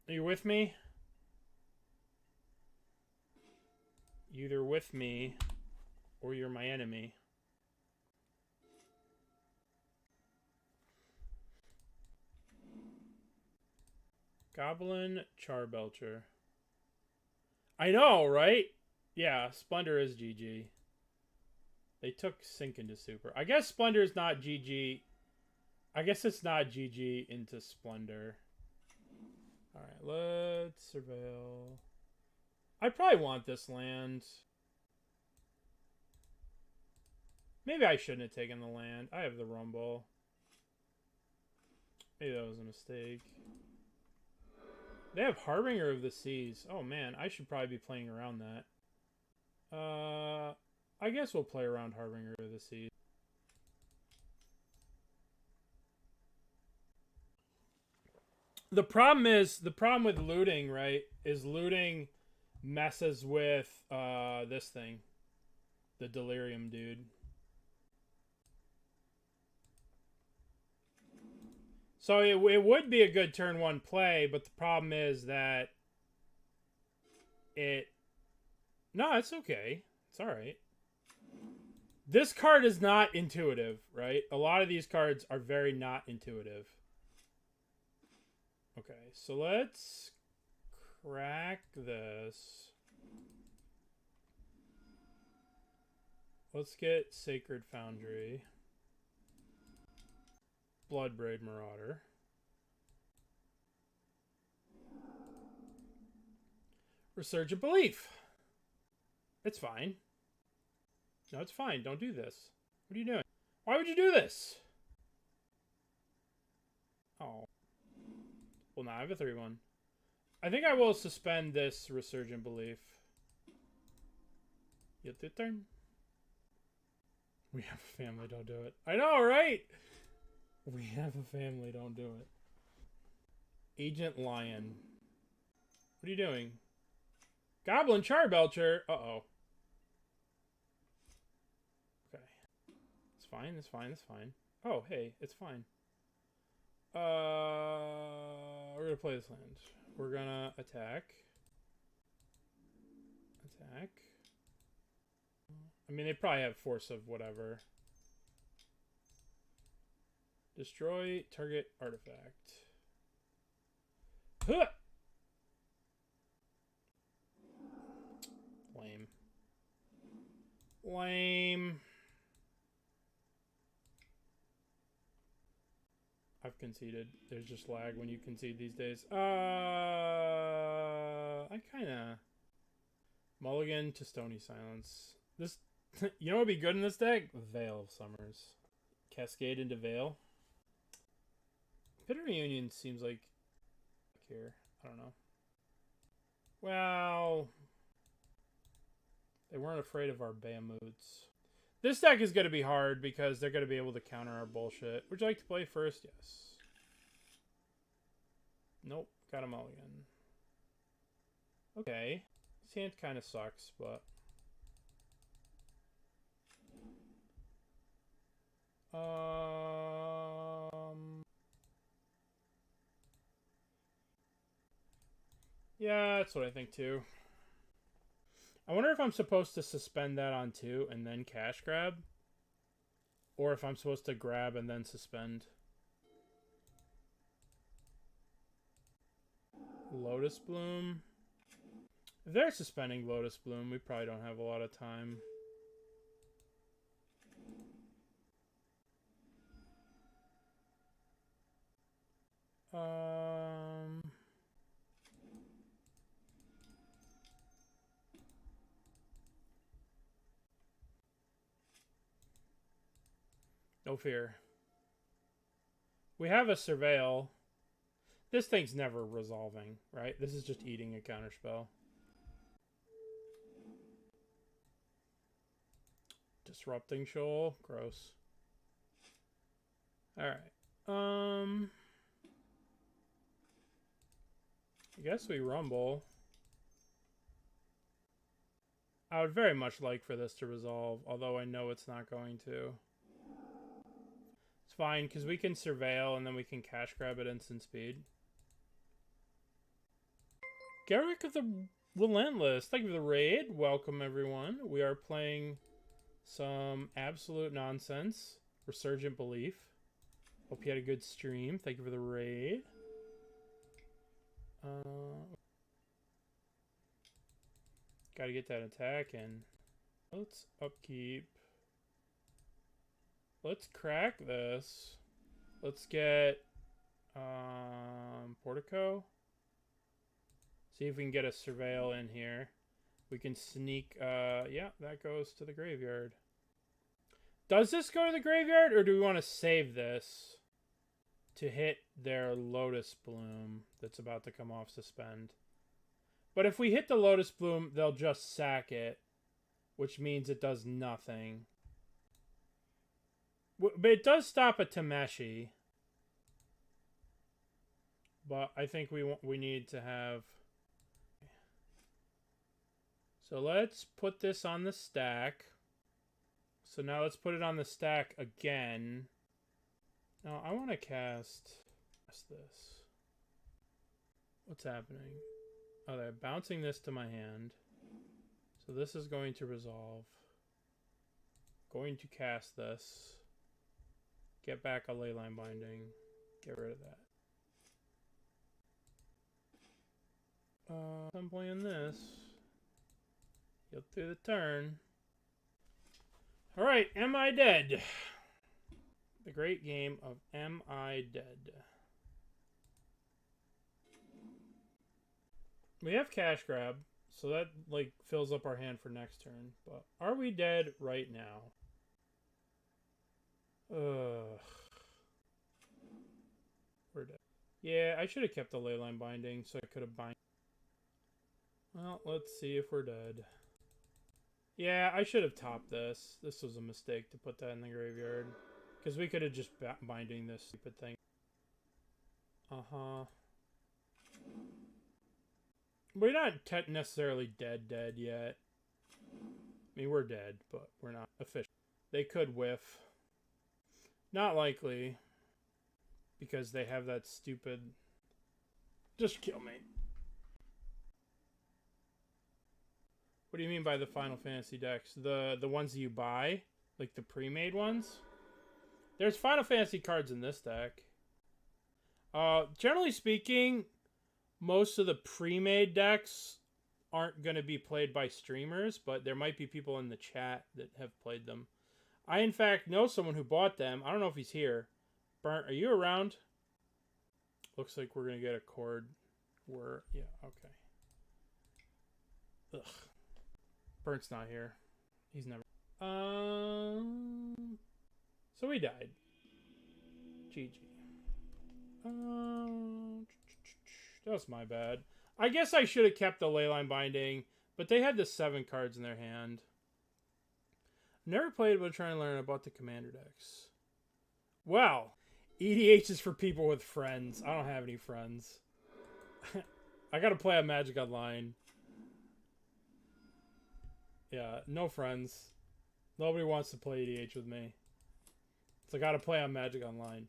Are you with me? You're either with me, or you're my enemy. Goblin Charbelcher. I know, right? Yeah, Splendor is GG. They took Sink into Super. I guess Splendor's not GG. I guess it's not GG into Splendor. Alright, let's surveil. I probably want this land. Maybe I shouldn't have taken the land. I have the Rumble. Maybe that was a mistake. They have Harbinger of the Seas. Oh man, I should probably be playing around that. I guess we'll play around Harbinger of the Seas. The problem with looting, right, is looting messes with this thing. The Delirium dude. So it would be a good turn 1 play, but the problem is that no, it's okay. It's alright. This card is not intuitive, right? A lot of these cards are very not intuitive. Okay, so let's crack this. Let's get Sacred Foundry. Bloodbraid Marauder. Resurgent Belief. It's fine. No, it's fine. Don't do this. What are you doing? Why would you do this? Oh. Well, now I have a 3-1. I think I will suspend this Resurgent Belief. Get the turn. We have a family, don't do it. I know, right? We have a family, don't do it. Agent Lion. What are you doing? Goblin Charbelcher. Uh-oh. Okay. It's fine, it's fine, it's fine. Oh, hey, it's fine. We're gonna play this land. We're gonna attack. Attack. I mean, they probably have force of whatever. Destroy target artifact. Huh! Lame. Lame. I've conceded. There's just lag when you concede these days. I kinda... Mulligan to Stony Silence. This... You know what would be good in this deck? Veil of Summers. Cascade into Veil. Bitter Reunion seems like... Here. I don't know. Well... They weren't afraid of our Bahamuts. This deck is going to be hard because they're going to be able to counter our bullshit. Would you like to play first? Yes. Nope. Got a mulligan. Okay. This hand kind of sucks, but... Yeah, that's what I think too. I wonder if I'm supposed to suspend that on 2 and then cash grab. Or if I'm supposed to grab and then suspend. Lotus Bloom. If they're suspending Lotus Bloom, we probably don't have a lot of time. No fear. We have a Surveil. This thing's never resolving, right? This is just eating a counterspell. Disrupting Shoal. Gross. Alright. I guess we rumble. I would very much like for this to resolve, although I know it's not going to. It's fine, because we can Surveil and then we can cash grab at instant speed. Garrick of the Relentless, thank you for the raid. Welcome, everyone. We are playing some absolute nonsense. Resurgent Belief. Hope you had a good stream. Thank you for the raid. Gotta get that attack in. Let's upkeep. Let's crack this. Let's get Portico. See if we can get a Surveil in here. We can sneak, yeah, that goes to the graveyard. Does this go to the graveyard, or do we want to save this to hit their Lotus Bloom that's about to come off suspend? But if we hit the Lotus Bloom, they'll just sack it, which means it does nothing. But it does stop a Tameshi. But I think we need to have... So let's put this on the stack. So now let's put it on the stack again. Now I want to cast this. What's happening? Oh, they're bouncing this to my hand. So this is going to resolve. Going to cast this. Get back a Leyline Binding. Get rid of that. I'm playing this. Get through the turn. Alright, Am I Dead? The great game of Am I Dead? We have Cash Grab, so that like fills up our hand for next turn. But are we dead right now? Ugh. We're dead. Yeah, I should have kept the Leyline Binding so I could have bind. Well, let's see if we're dead. Yeah, I should have topped this. This was a mistake to put that in the graveyard. Because we could have just binding this stupid thing. Uh-huh. We're not necessarily dead yet. I mean, we're dead, but we're not official. They could whiff. Not likely. Because they have that stupid... Just kill me. What do you mean by the Final Fantasy decks? The ones that you buy? Like the pre-made ones? There's Final Fantasy cards in this deck. Generally speaking, most of the pre-made decks aren't going to be played by streamers, but there might be people in the chat that have played them. I, in fact, know someone who bought them. I don't know if he's here. Burnt, are you around? Looks like we're going to get a chord. Yeah, okay. Ugh. Burnt's not here. He's never... So we died. GG. That was my bad. I guess I should have kept the Leyline Binding, but they had the 7 cards in their hand. Never played, but trying to learn about the commander decks. Well, EDH is for people with friends. I don't have any friends. I gotta play on Magic Online. Yeah, no friends. Nobody wants to play EDH with me. So I gotta play on Magic Online.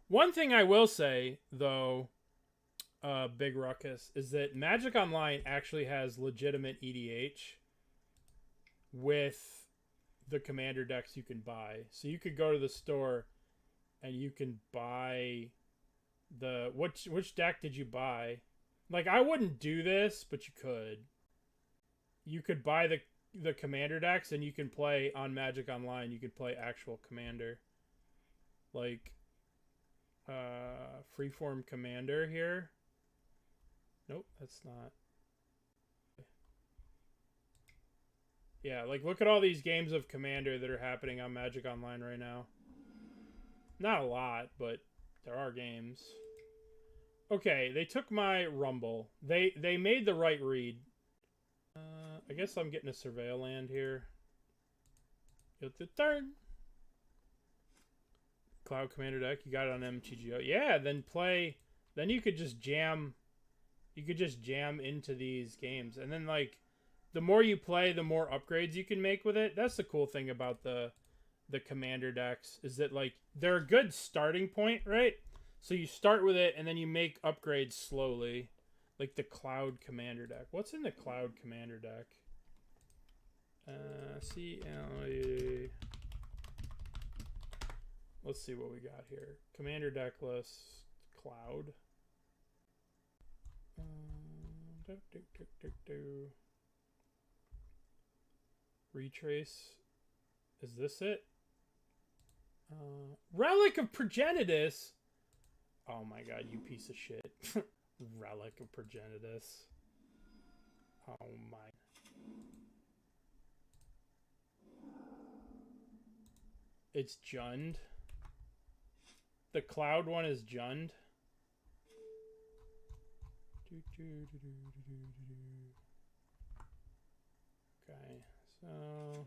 One thing I will say, though, Big Ruckus, is that Magic Online actually has legitimate EDH with the commander decks you can buy. So you could go to the store and you can buy the... Which deck did you buy? Like, I wouldn't do this, but you could. You could buy the commander decks and you can play on Magic Online. You could play actual commander. Like, Freeform Commander here. Nope, that's not. Yeah, like, look at all these games of Commander that are happening on Magic Online right now. Not a lot, but there are games. Okay, they took my Rumble. They made the right read. I guess I'm getting a Surveil land here. Get the turn. Cloud Commander deck. You got it on MTGO. Yeah, then play. Then you could just jam. You could just jam into these games. And then, like, the more you play, the more upgrades you can make with it. That's the cool thing about the commander decks. Is that, like, they're a good starting point, right? So you start with it, and then you make upgrades slowly. Like the Cloud Commander deck. What's in the Cloud Commander deck? CLA. Let's see what we got here. Commander deck list. Cloud. Retrace. Is this it? Relic of Progenitus. Oh my god, you piece of shit. Relic of Progenitus. Oh my. It's Jund. The cloud one is Jund. Okay, so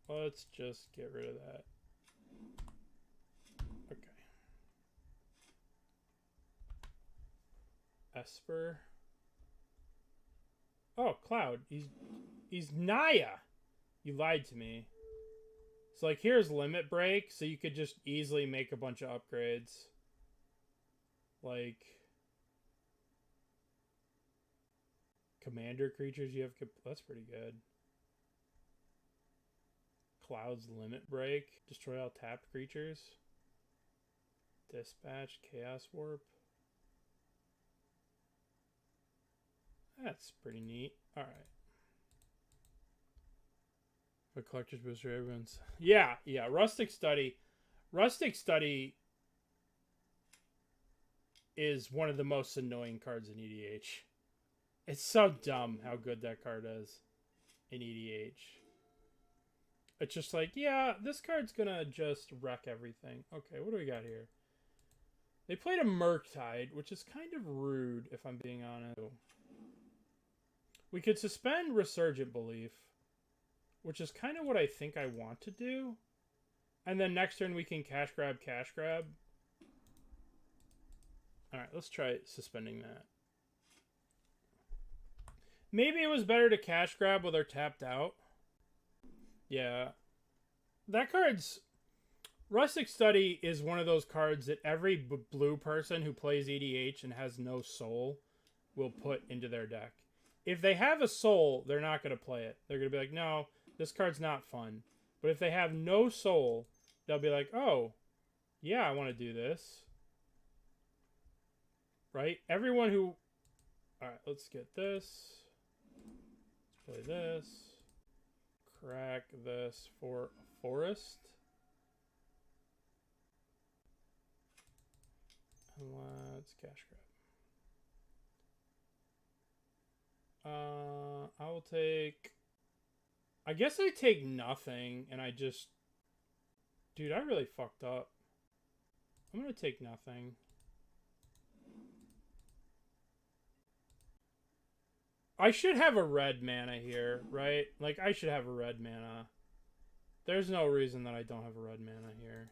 let's just get rid of that. Okay. Esper. Oh, Cloud. He's Naya. You lied to me. So like here's Limit Break, so you could just easily make a bunch of upgrades. Like commander creatures you have, that's pretty good. Cloud's Limit Break, destroy all tapped creatures. Dispatch, Chaos Warp. That's pretty neat. All right. A collector's booster, everyone's. Yeah. Rustic Study. Rustic Study is one of the most annoying cards in EDH. It's so dumb how good that card is in EDH. It's just like, yeah, this card's gonna just wreck everything. Okay, what do we got here? They played a Murktide, which is kind of rude, if I'm being honest. We could suspend Resurgent Belief, which is kind of what I think I want to do. And then next turn we can cash grab. Alright, let's try suspending that. Maybe it was better to cash grab with our tapped out. Yeah. That card's... Rustic Study is one of those cards that every blue person who plays EDH and has no soul will put into their deck. If they have a soul, they're not going to play it. They're going to be like, no, this card's not fun. But if they have no soul, they'll be like, oh, yeah, I want to do this. Right? Everyone who... Alright, let's get this. Let's play this. Crack this for a forest. And let's cash grab. I will take... I guess I take nothing, and I just... Dude, I really fucked up. I'm gonna take nothing. I should have a red mana here, right? Like, I should have a red mana. There's no reason that I don't have a red mana here.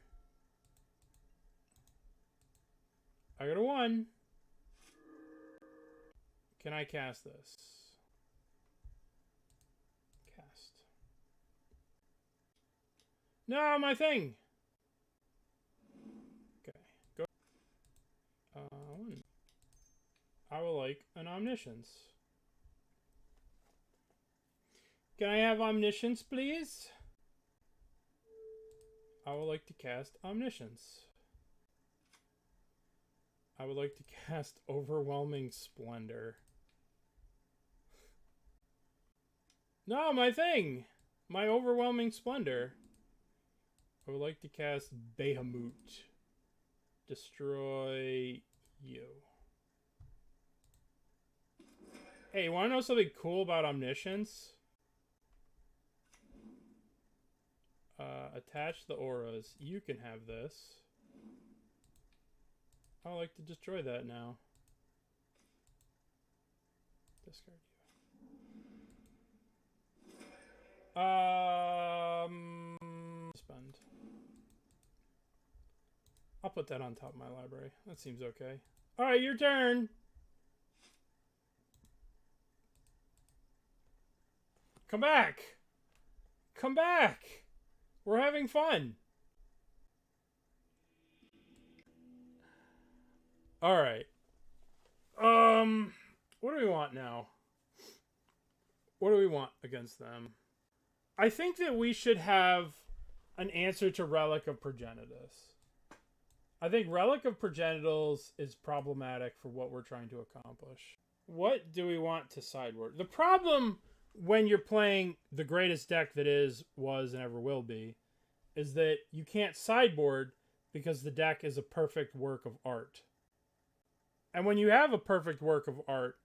I got a 1. Can I cast this? Cast. No, my thing! Okay, go. I will like an Omniscience. Can I have Omniscience, please? I would like to cast Omniscience. I would like to cast Overwhelming Splendor. No, my thing! My Overwhelming Splendor. I would like to cast Bahamut. Destroy you. Hey, you want to know something cool about Omniscience? Attach the auras. You can have this. I would like to destroy that now. Discard you. Spend. I'll put that on top of my library. That seems okay. Alright, your turn! Come back! Come back! We're having fun! Alright. What do we want now? What do we want against them? I think that we should have an answer to Relic of Progenitus. I think Relic of Progenitals is problematic for what we're trying to accomplish. What do we want to sideboard? The problem when you're playing the greatest deck that is, was, and ever will be, is that you can't sideboard because the deck is a perfect work of art. And when you have a perfect work of art,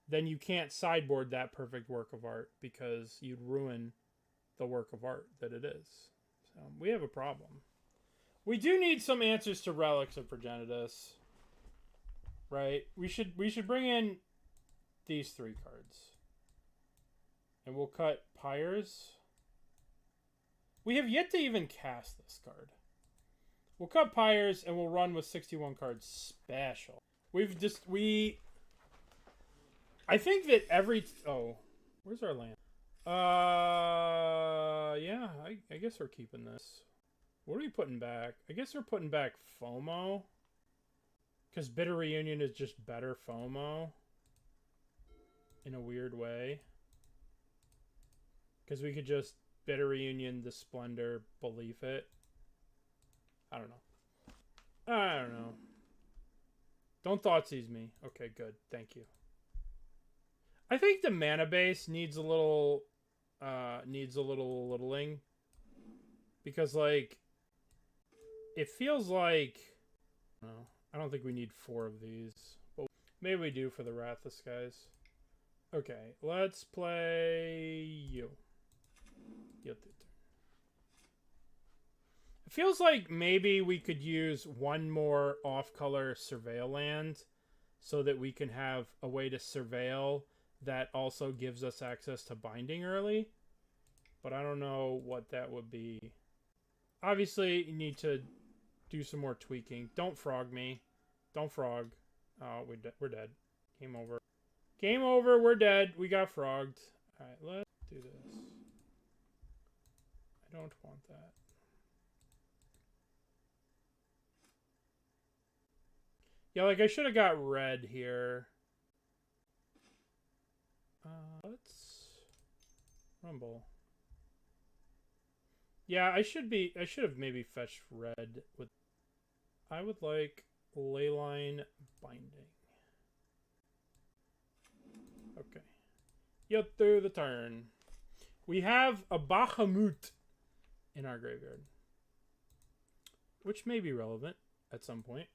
then you can't sideboard that perfect work of art because you'd ruin the work of art that it is. So we have a problem. We do need some answers to Relics of Progenitus. Right? We should bring in these 3 cards. And we'll cut Pyres. We have yet to even cast this card. We'll cut Pyres and we'll run with 61 cards special. I think that every... Oh, where's our land? Yeah, I guess we're keeping this. What are we putting back? I guess we're putting back FOMO. Because Bitter Reunion is just better FOMO. In a weird way. Because we could just Bitter Reunion the Splendor, Belief it. I don't know. Don't Thoughtseize me. Okay, good. Thank you. I think the mana base needs a little littling. Because, like, it feels like... I don't think we need 4 of these. But maybe we do for the Wrathus guys. Okay, let's play you. It feels like maybe we could use 1 more off-color Surveil land so that we can have a way to surveil that also gives us access to binding early. But I don't know what that would be. Obviously, you need to do some more tweaking. Don't frog me. Don't frog. Oh, we're dead. Game over. Game over. We're dead. We got frogged. Alright, let's do this. I don't want that. Yeah, like I should have got red here. Let's rumble. Yeah, I should have maybe fetched red with... I would like Leyline Binding. Okay. Get through the turn. We have a Bahamut in our graveyard. Which may be relevant at some point.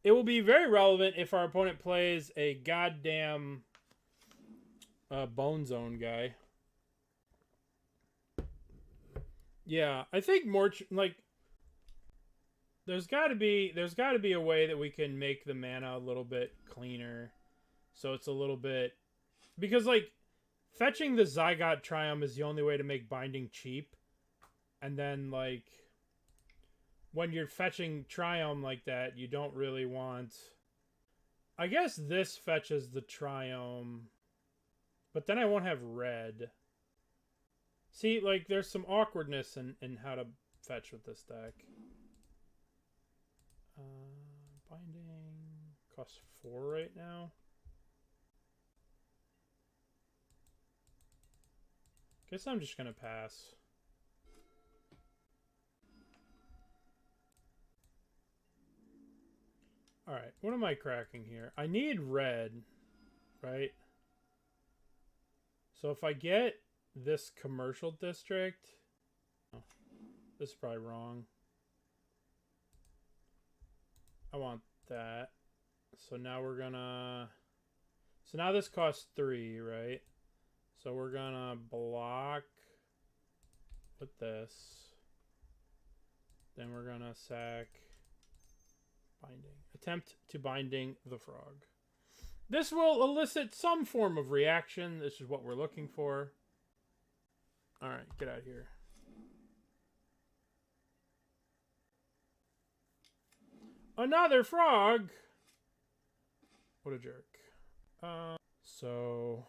It will be very relevant if our opponent plays a goddamn Bone Zone guy. Yeah, I think more like there's got to be a way that we can make the mana a little bit cleaner, so it's a little bit, because like fetching the Zagoth Triome is the only way to make binding cheap, and then like when you're fetching Triome like that, you don't really want. I guess this fetches the Triome, but then I won't have red. See, like, there's some awkwardness in how to fetch with this deck. Binding costs 4 right now. Guess I'm just gonna pass. Alright, what am I cracking here? I need red, right? So if I get this commercial district... Oh, this is probably wrong. I want that. So now we're gonna... So now this costs 3, right? So we're gonna block with this. Then we're gonna sack binding. Attempt to binding the frog. This will elicit some form of reaction. This is what we're looking for. Alright, get out of here. Another frog! What a jerk. So...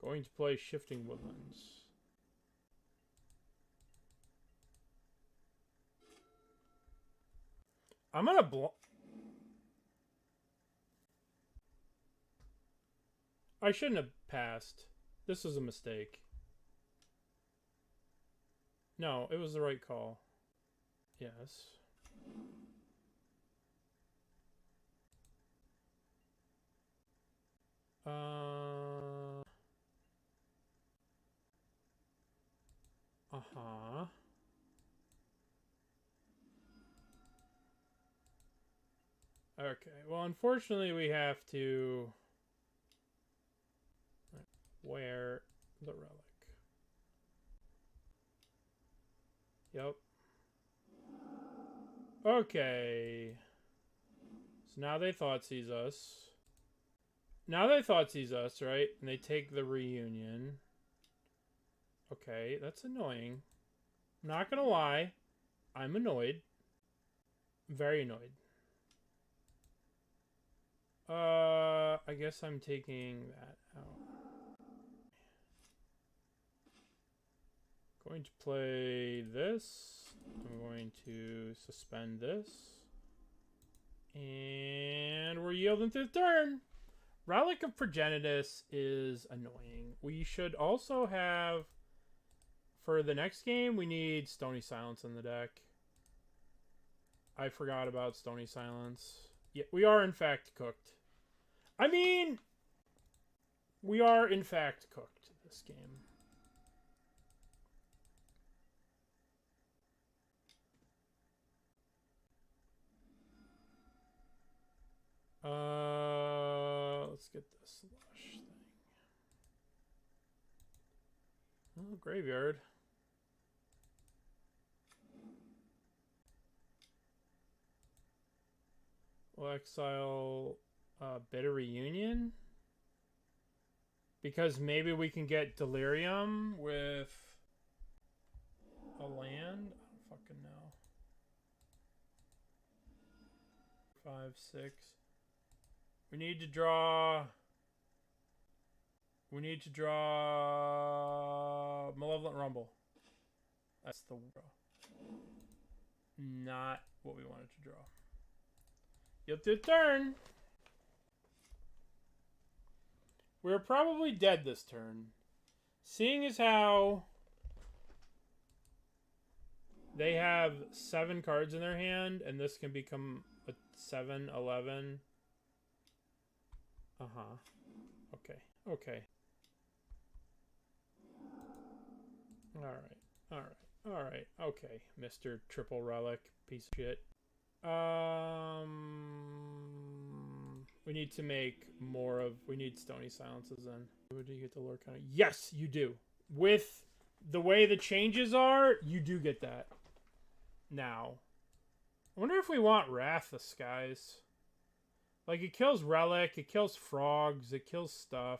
Going to play Shifting Woodlands. I'm gonna block... I shouldn't have passed. This was a mistake. No, it was the right call. Yes. Uh-huh. Okay, well, unfortunately we have to Where the relic? Yep. Okay. So now they thought sees us. Now they thought sees us, right? And they take the reunion. Okay, that's annoying. I'm not gonna lie. I'm annoyed. Very annoyed. I guess I'm taking that out. Going to play this. I'm going to suspend this. And we're yielding to the turn. Relic of Progenitus is annoying. We should also have, for the next game, we need Stony Silence in the deck. I forgot about Stony Silence. Yeah, we are in fact cooked. I mean, we are in fact cooked this game. Let's get this Lush thing. Oh, graveyard. We'll exile Bitter Reunion. Because maybe we can get Delirium with a land. I don't fucking know. 5, 6. We need to draw Malevolent Rumble. That's the not what we wanted to draw. Yep, to turn. We're probably dead this turn. Seeing as how they have 7 cards in their hand, and this can become a 7, 11. Uh-huh. Okay. Okay. Alright. Okay, Mr. Triple Relic, piece of shit. We need to make more of... We need Stony Silences in. Would you get the lore kind of... Yes, you do. With the way the changes are, you do get that. Now. I wonder if we want Wrath the Skies. Like, it kills Relic, it kills frogs, it kills stuff.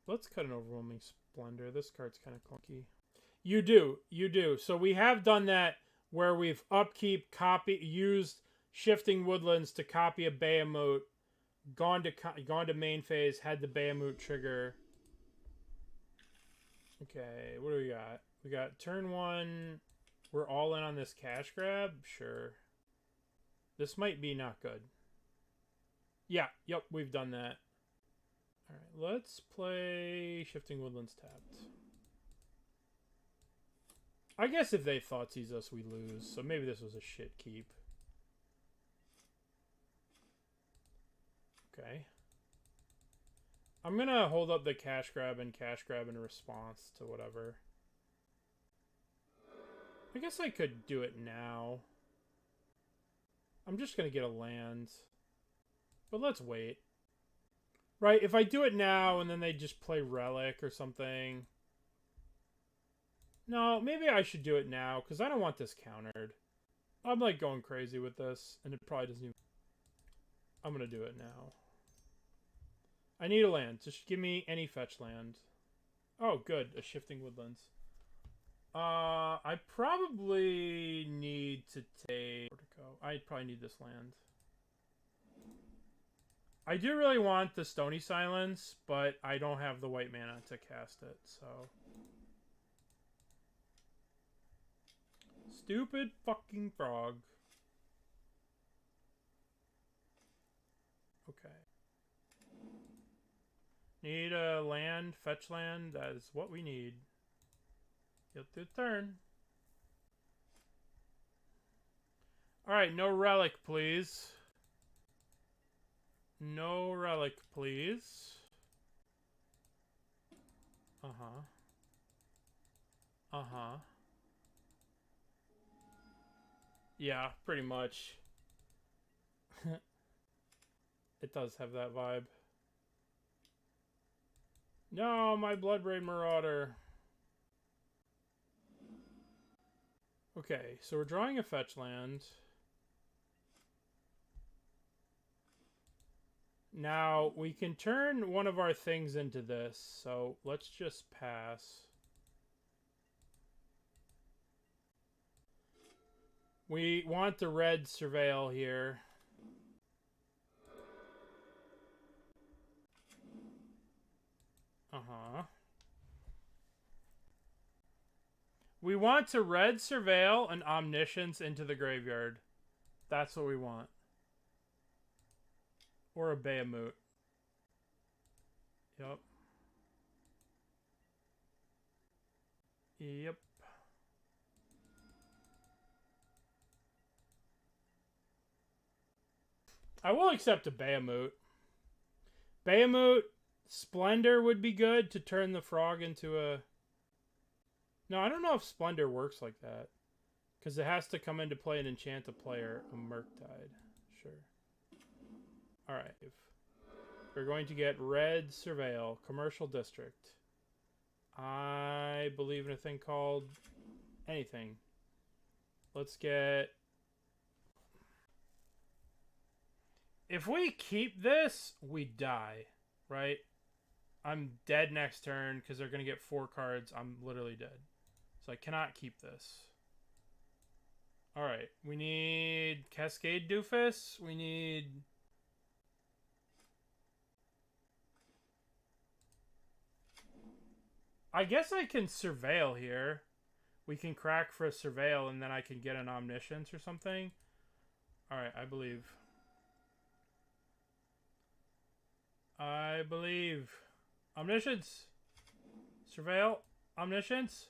Let's cut an Overwhelming Splendor. This card's kind of clunky. You do. So we have done that where we've used Shifting Woodlands to copy a Bahamut, gone to main phase, had the Bahamut trigger. Okay, what do we got? We got turn 1. We're all in on this cash grab? Sure. This might be not good. Yeah, yep, we've done that. Alright, let's play Shifting Woodlands tapped. I guess if they thought sees us, we lose. So maybe this was a shit keep. Okay. I'm going to hold up the cash grab in response to whatever. I guess I could do it now. I'm just going to get a land. But let's wait. Right, if I do it now and then they just play Relic or something. No, maybe I should do it now because I don't want this countered. I'm like going crazy with this and it probably doesn't even... I'm going to do it now. I need a land. Just give me any fetch land. Oh, good. A Shifting Woodlands. I probably need to take Portico. I probably need this land. I do really want the Stony Silence, but I don't have the white mana to cast it, so... Stupid fucking frog. Okay. Need a land, fetch land. That is what we need. Get the turn. Alright, no relic, please. No relic, please. Uh-huh. Uh-huh. Yeah, pretty much. It does have that vibe. No, my Bloodbraid Marauder. Okay, so we're drawing a fetch land. Now, we can turn one of our things into this, so let's just pass. We want the red Surveil here. Uh-huh. We want to red Surveil and Omniscience into the graveyard. That's what we want. Or a Bahamut. Yep. Yep. I will accept a Bahamut. Bahamut Splendor would be good to turn the frog into a... No, I don't know if Splendor works like that. Because it has to come into play and enchant a player. A Murktide. Sure. Alright. We're going to get red Surveil. Commercial District. I believe in a thing called... anything. Let's get... If we keep this, we die. Right? I'm dead next turn because they're going to get 4 cards. I'm literally dead. So I cannot keep this. Alright. We need Cascade Doofus. We need... I guess I can Surveil here. We can crack for a Surveil and then I can get an Omniscience or something. Alright, I believe. I believe. Omniscience. Surveil. Omniscience.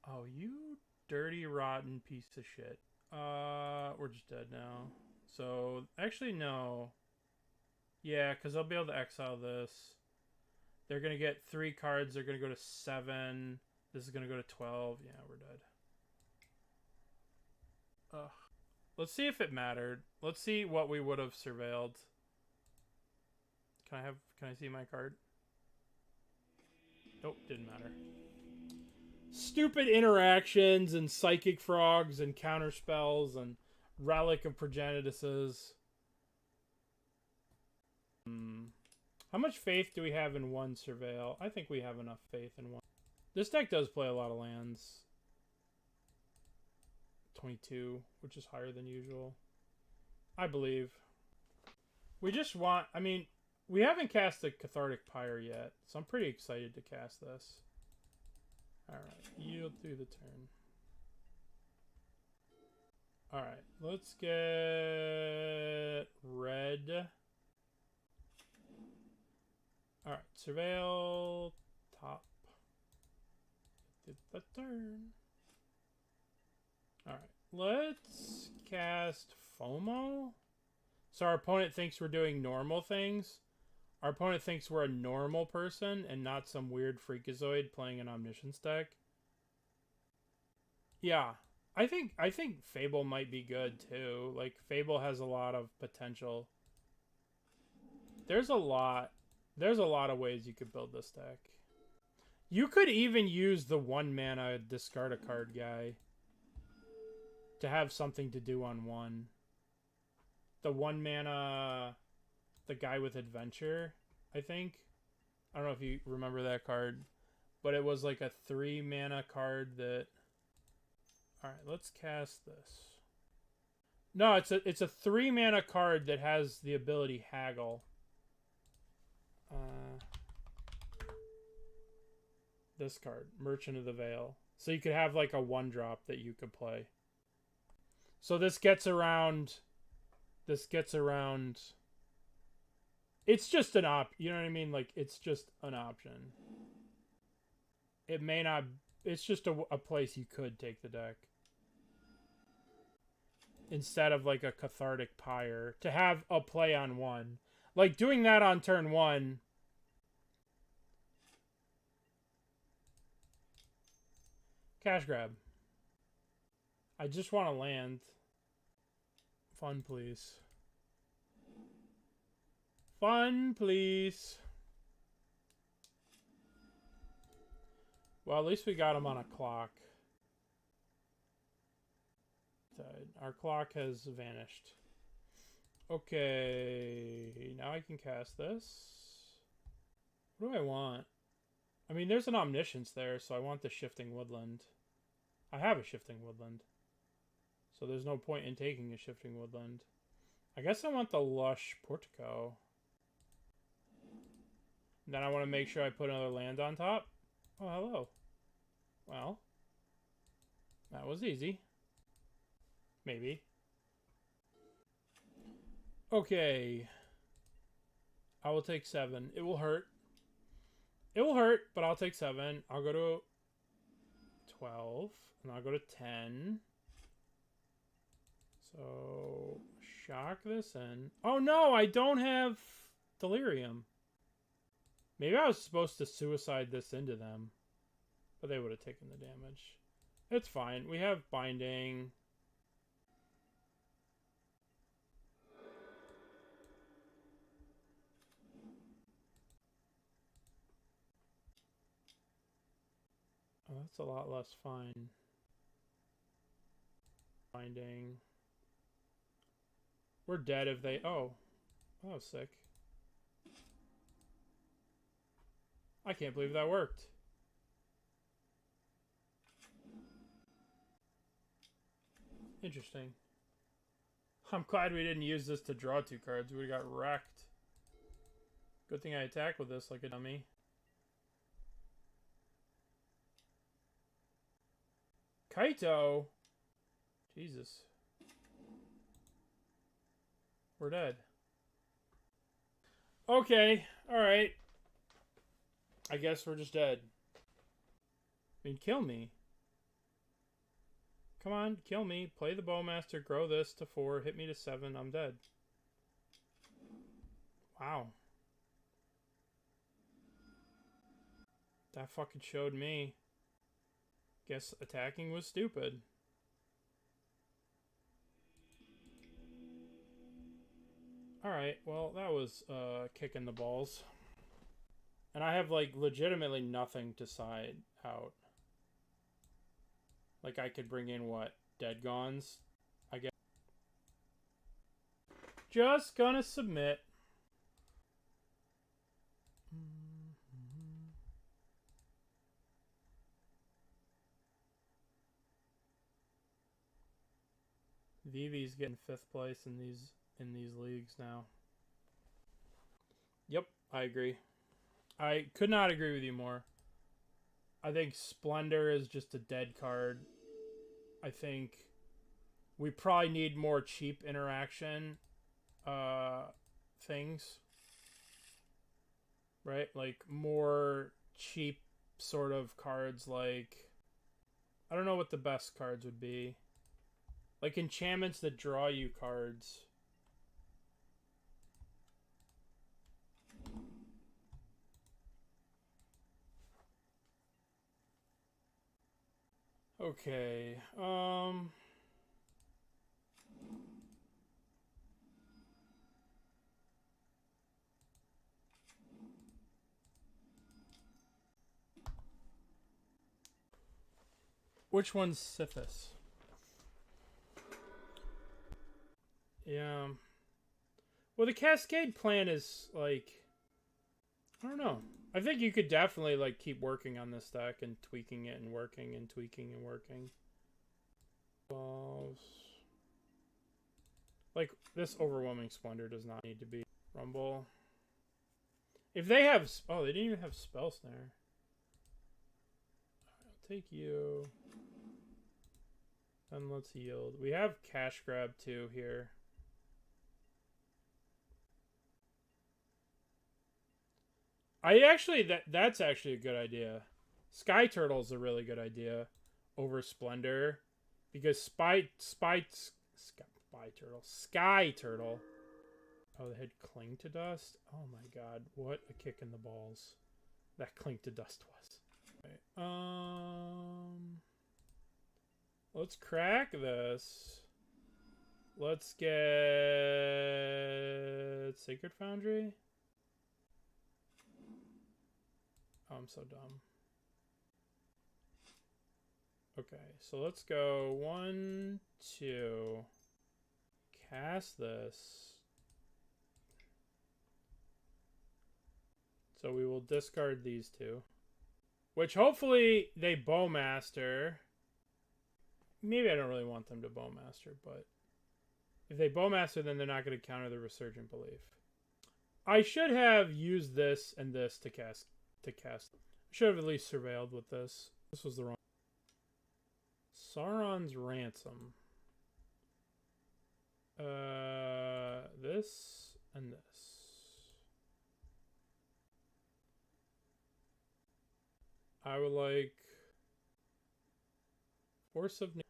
Oh, you dirty, rotten piece of shit. We're just dead now. So, actually, no. Yeah, because I'll be able to exile this. They're going to get 3 cards. They're going to go to 7. This is going to go to 12. Yeah, we're dead. Ugh. Let's see if it mattered. Let's see what we would have surveilled. Can I see my card? Nope, didn't matter. Stupid interactions and psychic frogs and counter spells and relic of progenituses. How much faith do we have in one Surveil? I think we have enough faith in one. This deck does play a lot of lands. 22, which is higher than usual. I believe. We just want... I mean... We haven't cast the Cathartic Pyre yet, so I'm pretty excited to cast this. Alright, yield through the turn. Alright, let's get red. Alright, Surveil top. Did the turn. Alright, let's cast FOMO. So our opponent thinks we're doing normal things. Our opponent thinks we're a normal person and not some weird freakazoid playing an Omniscience deck. Yeah, I think Fable might be good too. Like, Fable has a lot of potential. There's a lot of ways you could build this deck. You could even use the 1 mana discard a card guy to have something to do on 1. The 1 mana... The guy with adventure, I think. I don't know if you remember that card. But it was like a 3 mana card that... Alright, let's cast this. No, it's a 3 mana card that has the ability Haggle. This card, Merchant of the Veil. So you could have like a 1-drop that you could play. So this gets around... It's just an you know what I mean? Like, it's just an option. It may not... It's just a place you could take the deck. Instead of, like, a Cathartic Pyre. To have a play on 1. Like, doing that on turn 1... Cash grab. I just want to land. Fun, please. Fun, please. Well, at least we got him on a clock. Our clock has vanished. Okay, now I can cast this. What do I want? I mean, there's an Omniscience there, so I want the Shifting Woodland. I have a Shifting Woodland. So there's no point in taking a Shifting Woodland. I guess I want the Lush Portico. Then I want to make sure I put another land on top. Oh, hello. Well, that was easy. Maybe. Okay. I will take 7. It will hurt. It will hurt, but I'll take 7. I'll go to 12. And I'll go to 10. So, shock this in. Oh no, I don't have Delirium. Maybe I was supposed to suicide this into them. But they would have taken the damage. It's fine. We have Binding. Oh, that's a lot less fine. Binding. We're dead if they... Oh. That was sick. I can't believe that worked. Interesting. I'm glad we didn't use this to draw 2 cards. We would have got wrecked. Good thing I attacked with this like a dummy. Kaito? Jesus. We're dead. Okay. Alright. I guess we're just dead. I mean, kill me. Come on, kill me. Play the Bowmaster, grow this to 4, hit me to 7, I'm dead. Wow. That fucking showed me. Guess attacking was stupid. Alright, well, that was kicking the balls. And I have, like, legitimately nothing to side out. Like, I could bring in, what, Dead Gons? I guess. Just gonna submit. Vivi's getting 5th place in these leagues now. Yep, I agree. I could not agree with you more. I think Splendor is just a dead card. I think we probably need more cheap interaction things. Right? Like more cheap sort of cards like... I don't know what the best cards would be. Like enchantments that draw you cards. Okay. Which one's Sithis? Yeah. Well, the Cascade plan is like... I don't know. I think you could definitely like keep working on this deck and tweaking it and working and tweaking and working. Like this Overwhelming Splendor does not need to be Rumble. If they have... Oh, they didn't even have Spell Snare. I'll take you. Then let's yield. We have Cash Grab too here. That's actually a good idea. Sky Turtle's a really good idea over Splendor because Sky Turtle. Oh, they had Cling to Dust. Oh my god, what a kick in the balls that Cling to Dust was. Okay. Let's crack this. Let's get Sacred Foundry. Oh, I'm so dumb. Okay, so let's go 1, 2. Cast this. So we will discard these two. Which hopefully they Bowmaster. Maybe I don't really want them to Bowmaster, but if they Bowmaster, then they're not going to counter the Resurgent Belief. I should have used this and this to cast. I should have at least surveilled with this. This was the wrong. Sauron's Ransom. This and this. I would like Force of Nature.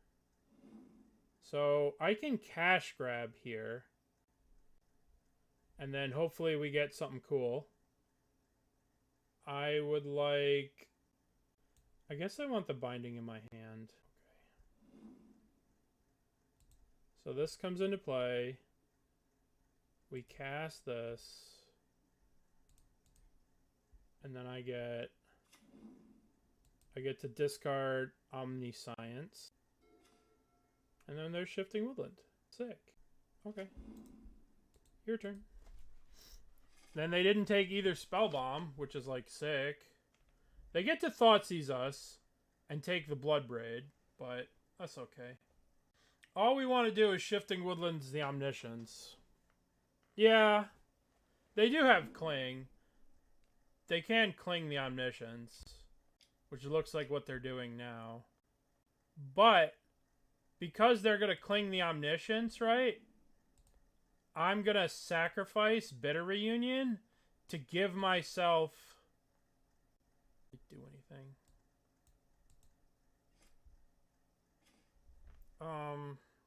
So I can cash grab here. And then hopefully we get something cool. I would like... I guess I want the binding in my hand. Okay. So this comes into play. We cast this. And then I get to discard Omniscience. And then there's Shifting Woodland. Sick. Okay. Your turn. Then they didn't take either Spellbomb, which is like sick. They get to Thoughtseize us and take the Bloodbraid, but that's okay. All we want to do is Shifting Woodlands the Omniscience. Yeah. They do have Cling. They can Cling the Omniscience, which looks like what they're doing now. But because they're going to Cling the Omniscience, right? I'm going to sacrifice Bitter Reunion to give myself... do anything.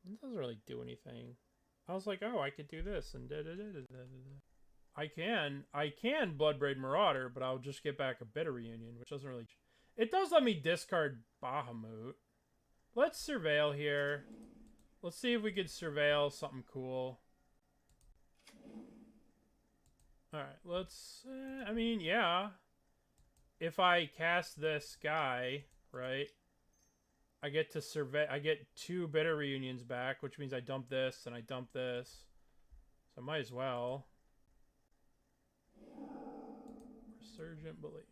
It doesn't really do anything. I was like, oh, I could do this and I can Bloodbraid Marauder, but I'll just get back a Bitter Reunion, which doesn't really... It does let me discard Bahamut. Let's surveil here. Let's see if we could surveil something cool. Alright, let's... I mean, yeah. If I cast this guy, right, I get to survey... I get 2 Bitter Reunions back, which means I dump this and I dump this. So I might as well. Resurgent Belief.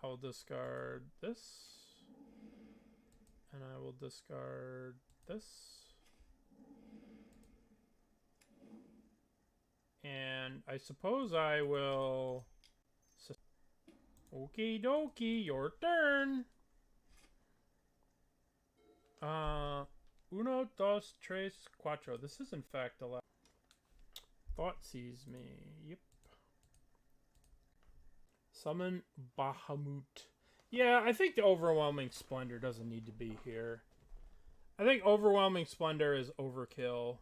I will discard this. And I will discard this. And I suppose I will... Okie dokie, your turn. Uno, dos, tres, cuatro. This is in fact a lot. Thoughtseize me. Yep. Summon Bahamut. Yeah, I think the Overwhelming Splendor doesn't need to be here. I think Overwhelming Splendor is overkill.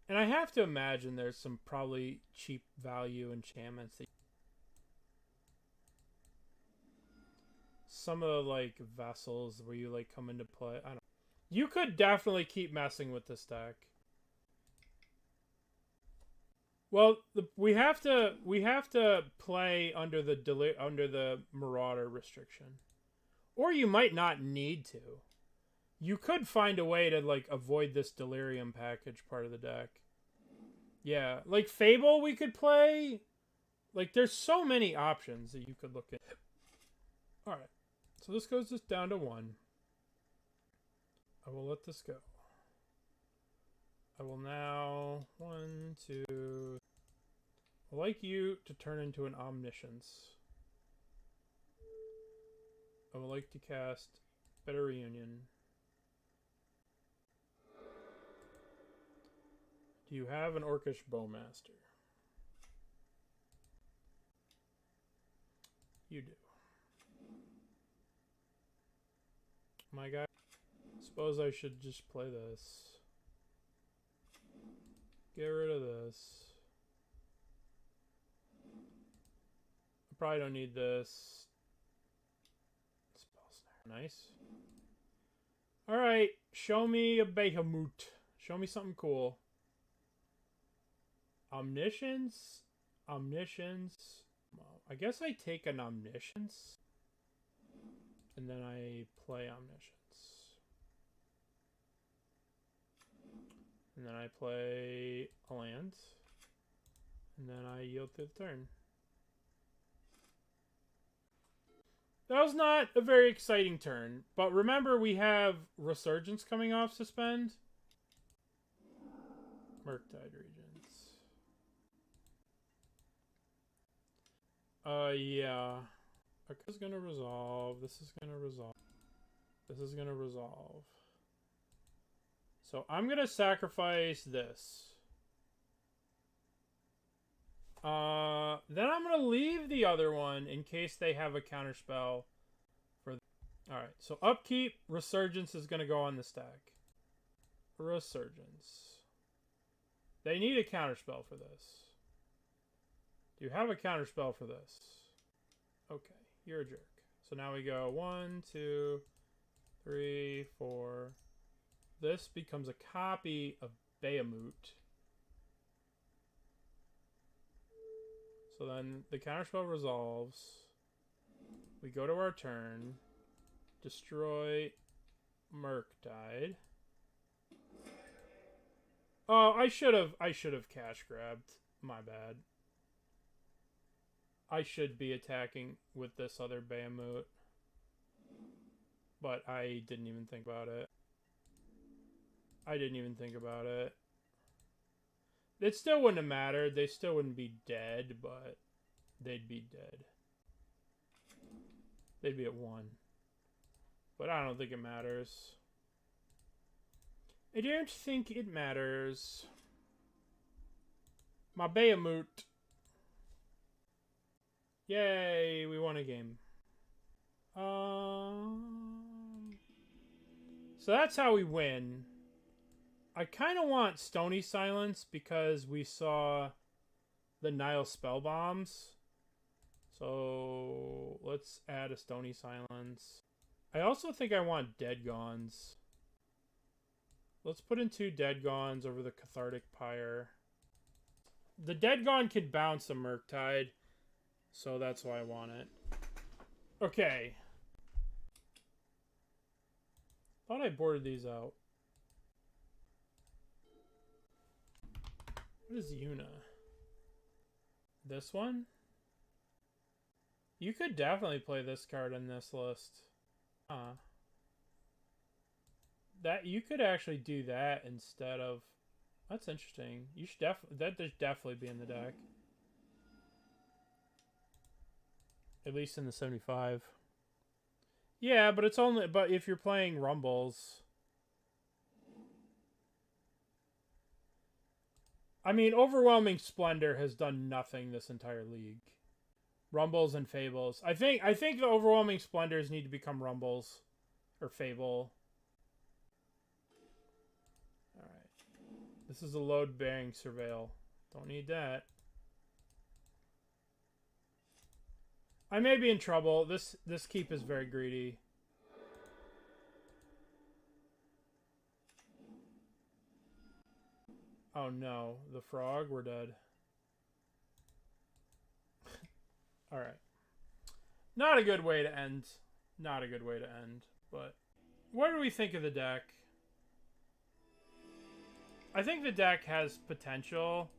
And I have to imagine there's some probably cheap value enchantments. Some of the, like, vessels where you, like, come into play. I don't know. You could definitely keep messing with this deck. Well, we have to play under the Marauder restriction. Or you might not need to. You could find a way to, like, avoid this Delirium package part of the deck. Yeah, like Fable we could play. Like, there's so many options that you could look at. Alright, so this goes just down to 1. I will let this go. I will now... 1, 2... I'd like you to turn into an Omniscience. I would like to cast Bitter Reunion. Do you have an Orcish Bowmaster? You do. My guy, suppose I should just play this. Get rid of this. I probably don't need this. Spell Snare. Nice. Alright, show me a Bahamut. Show me something cool. Omniscience. Well, I guess I take an Omniscience. And then I play Omniscience. And then I play a land. And then I yield through the turn. That was not a very exciting turn. But remember, we have Resurgence coming off suspend. Murktide Regents. Yeah. This is gonna resolve. This is gonna resolve. This is gonna resolve. So I'm gonna sacrifice this. Then I'm gonna leave the other one in case they have a counterspell. Alright, so upkeep, Resurgence is gonna go on the stack. Resurgence. They need a counterspell for this. Do you have a counterspell for this? Okay, you're a jerk. So now we go 1, 2, 3, 4. This becomes a copy of Bahamut. So then the counterspell resolves. We go to our turn. Destroy Murktide. Oh, I should have cash grabbed. My bad. I should be attacking with this other Bahamut. But I didn't even think about it. It still wouldn't have mattered. They still wouldn't be dead, but they'd be dead. They'd be at 1. But I don't think it matters. I don't think it matters. My Bahamut. Yay, we won a game. So that's how we win. I kind of want Stony Silence because we saw the Nile spell bombs. So let's add a Stony Silence. I also think I want Dead Gons. Let's put in 2 Dead Gons over the Cathartic Pyre. The Dead Gon could bounce a Murktide, so that's why I want it. Okay. Thought I boarded these out. What is Yuna? This one? You could definitely play this card in this list. That you could actually do that instead of. That's interesting. You should definitely be in the deck. At least in the 75. Yeah, but it's only. But if you're playing Rumbles. I mean, Overwhelming Splendor has done nothing this entire league. Rumbles and Fables. I think the Overwhelming Splendors need to become Rumbles or Fable. All right. This is a load-bearing Surveil. Don't need that. I may be in trouble. This keep is very greedy. Oh no, the frog, we're dead. Alright. Not a good way to end. Not a good way to end. But what do we think of the deck? I think the deck has potential.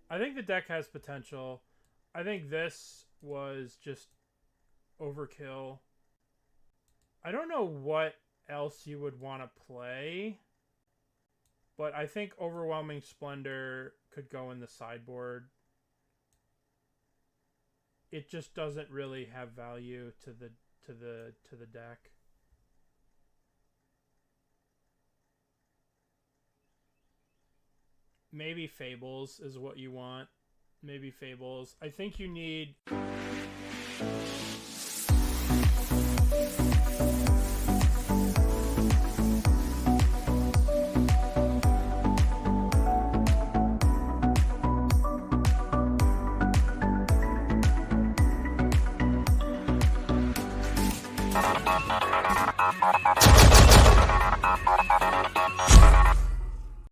I think this was just overkill. I don't know what else you would want to play. But I think Overwhelming Splendor could go in the sideboard. It just doesn't really have value to the deck. Maybe Fables is what you want. Maybe Fables. I think you need.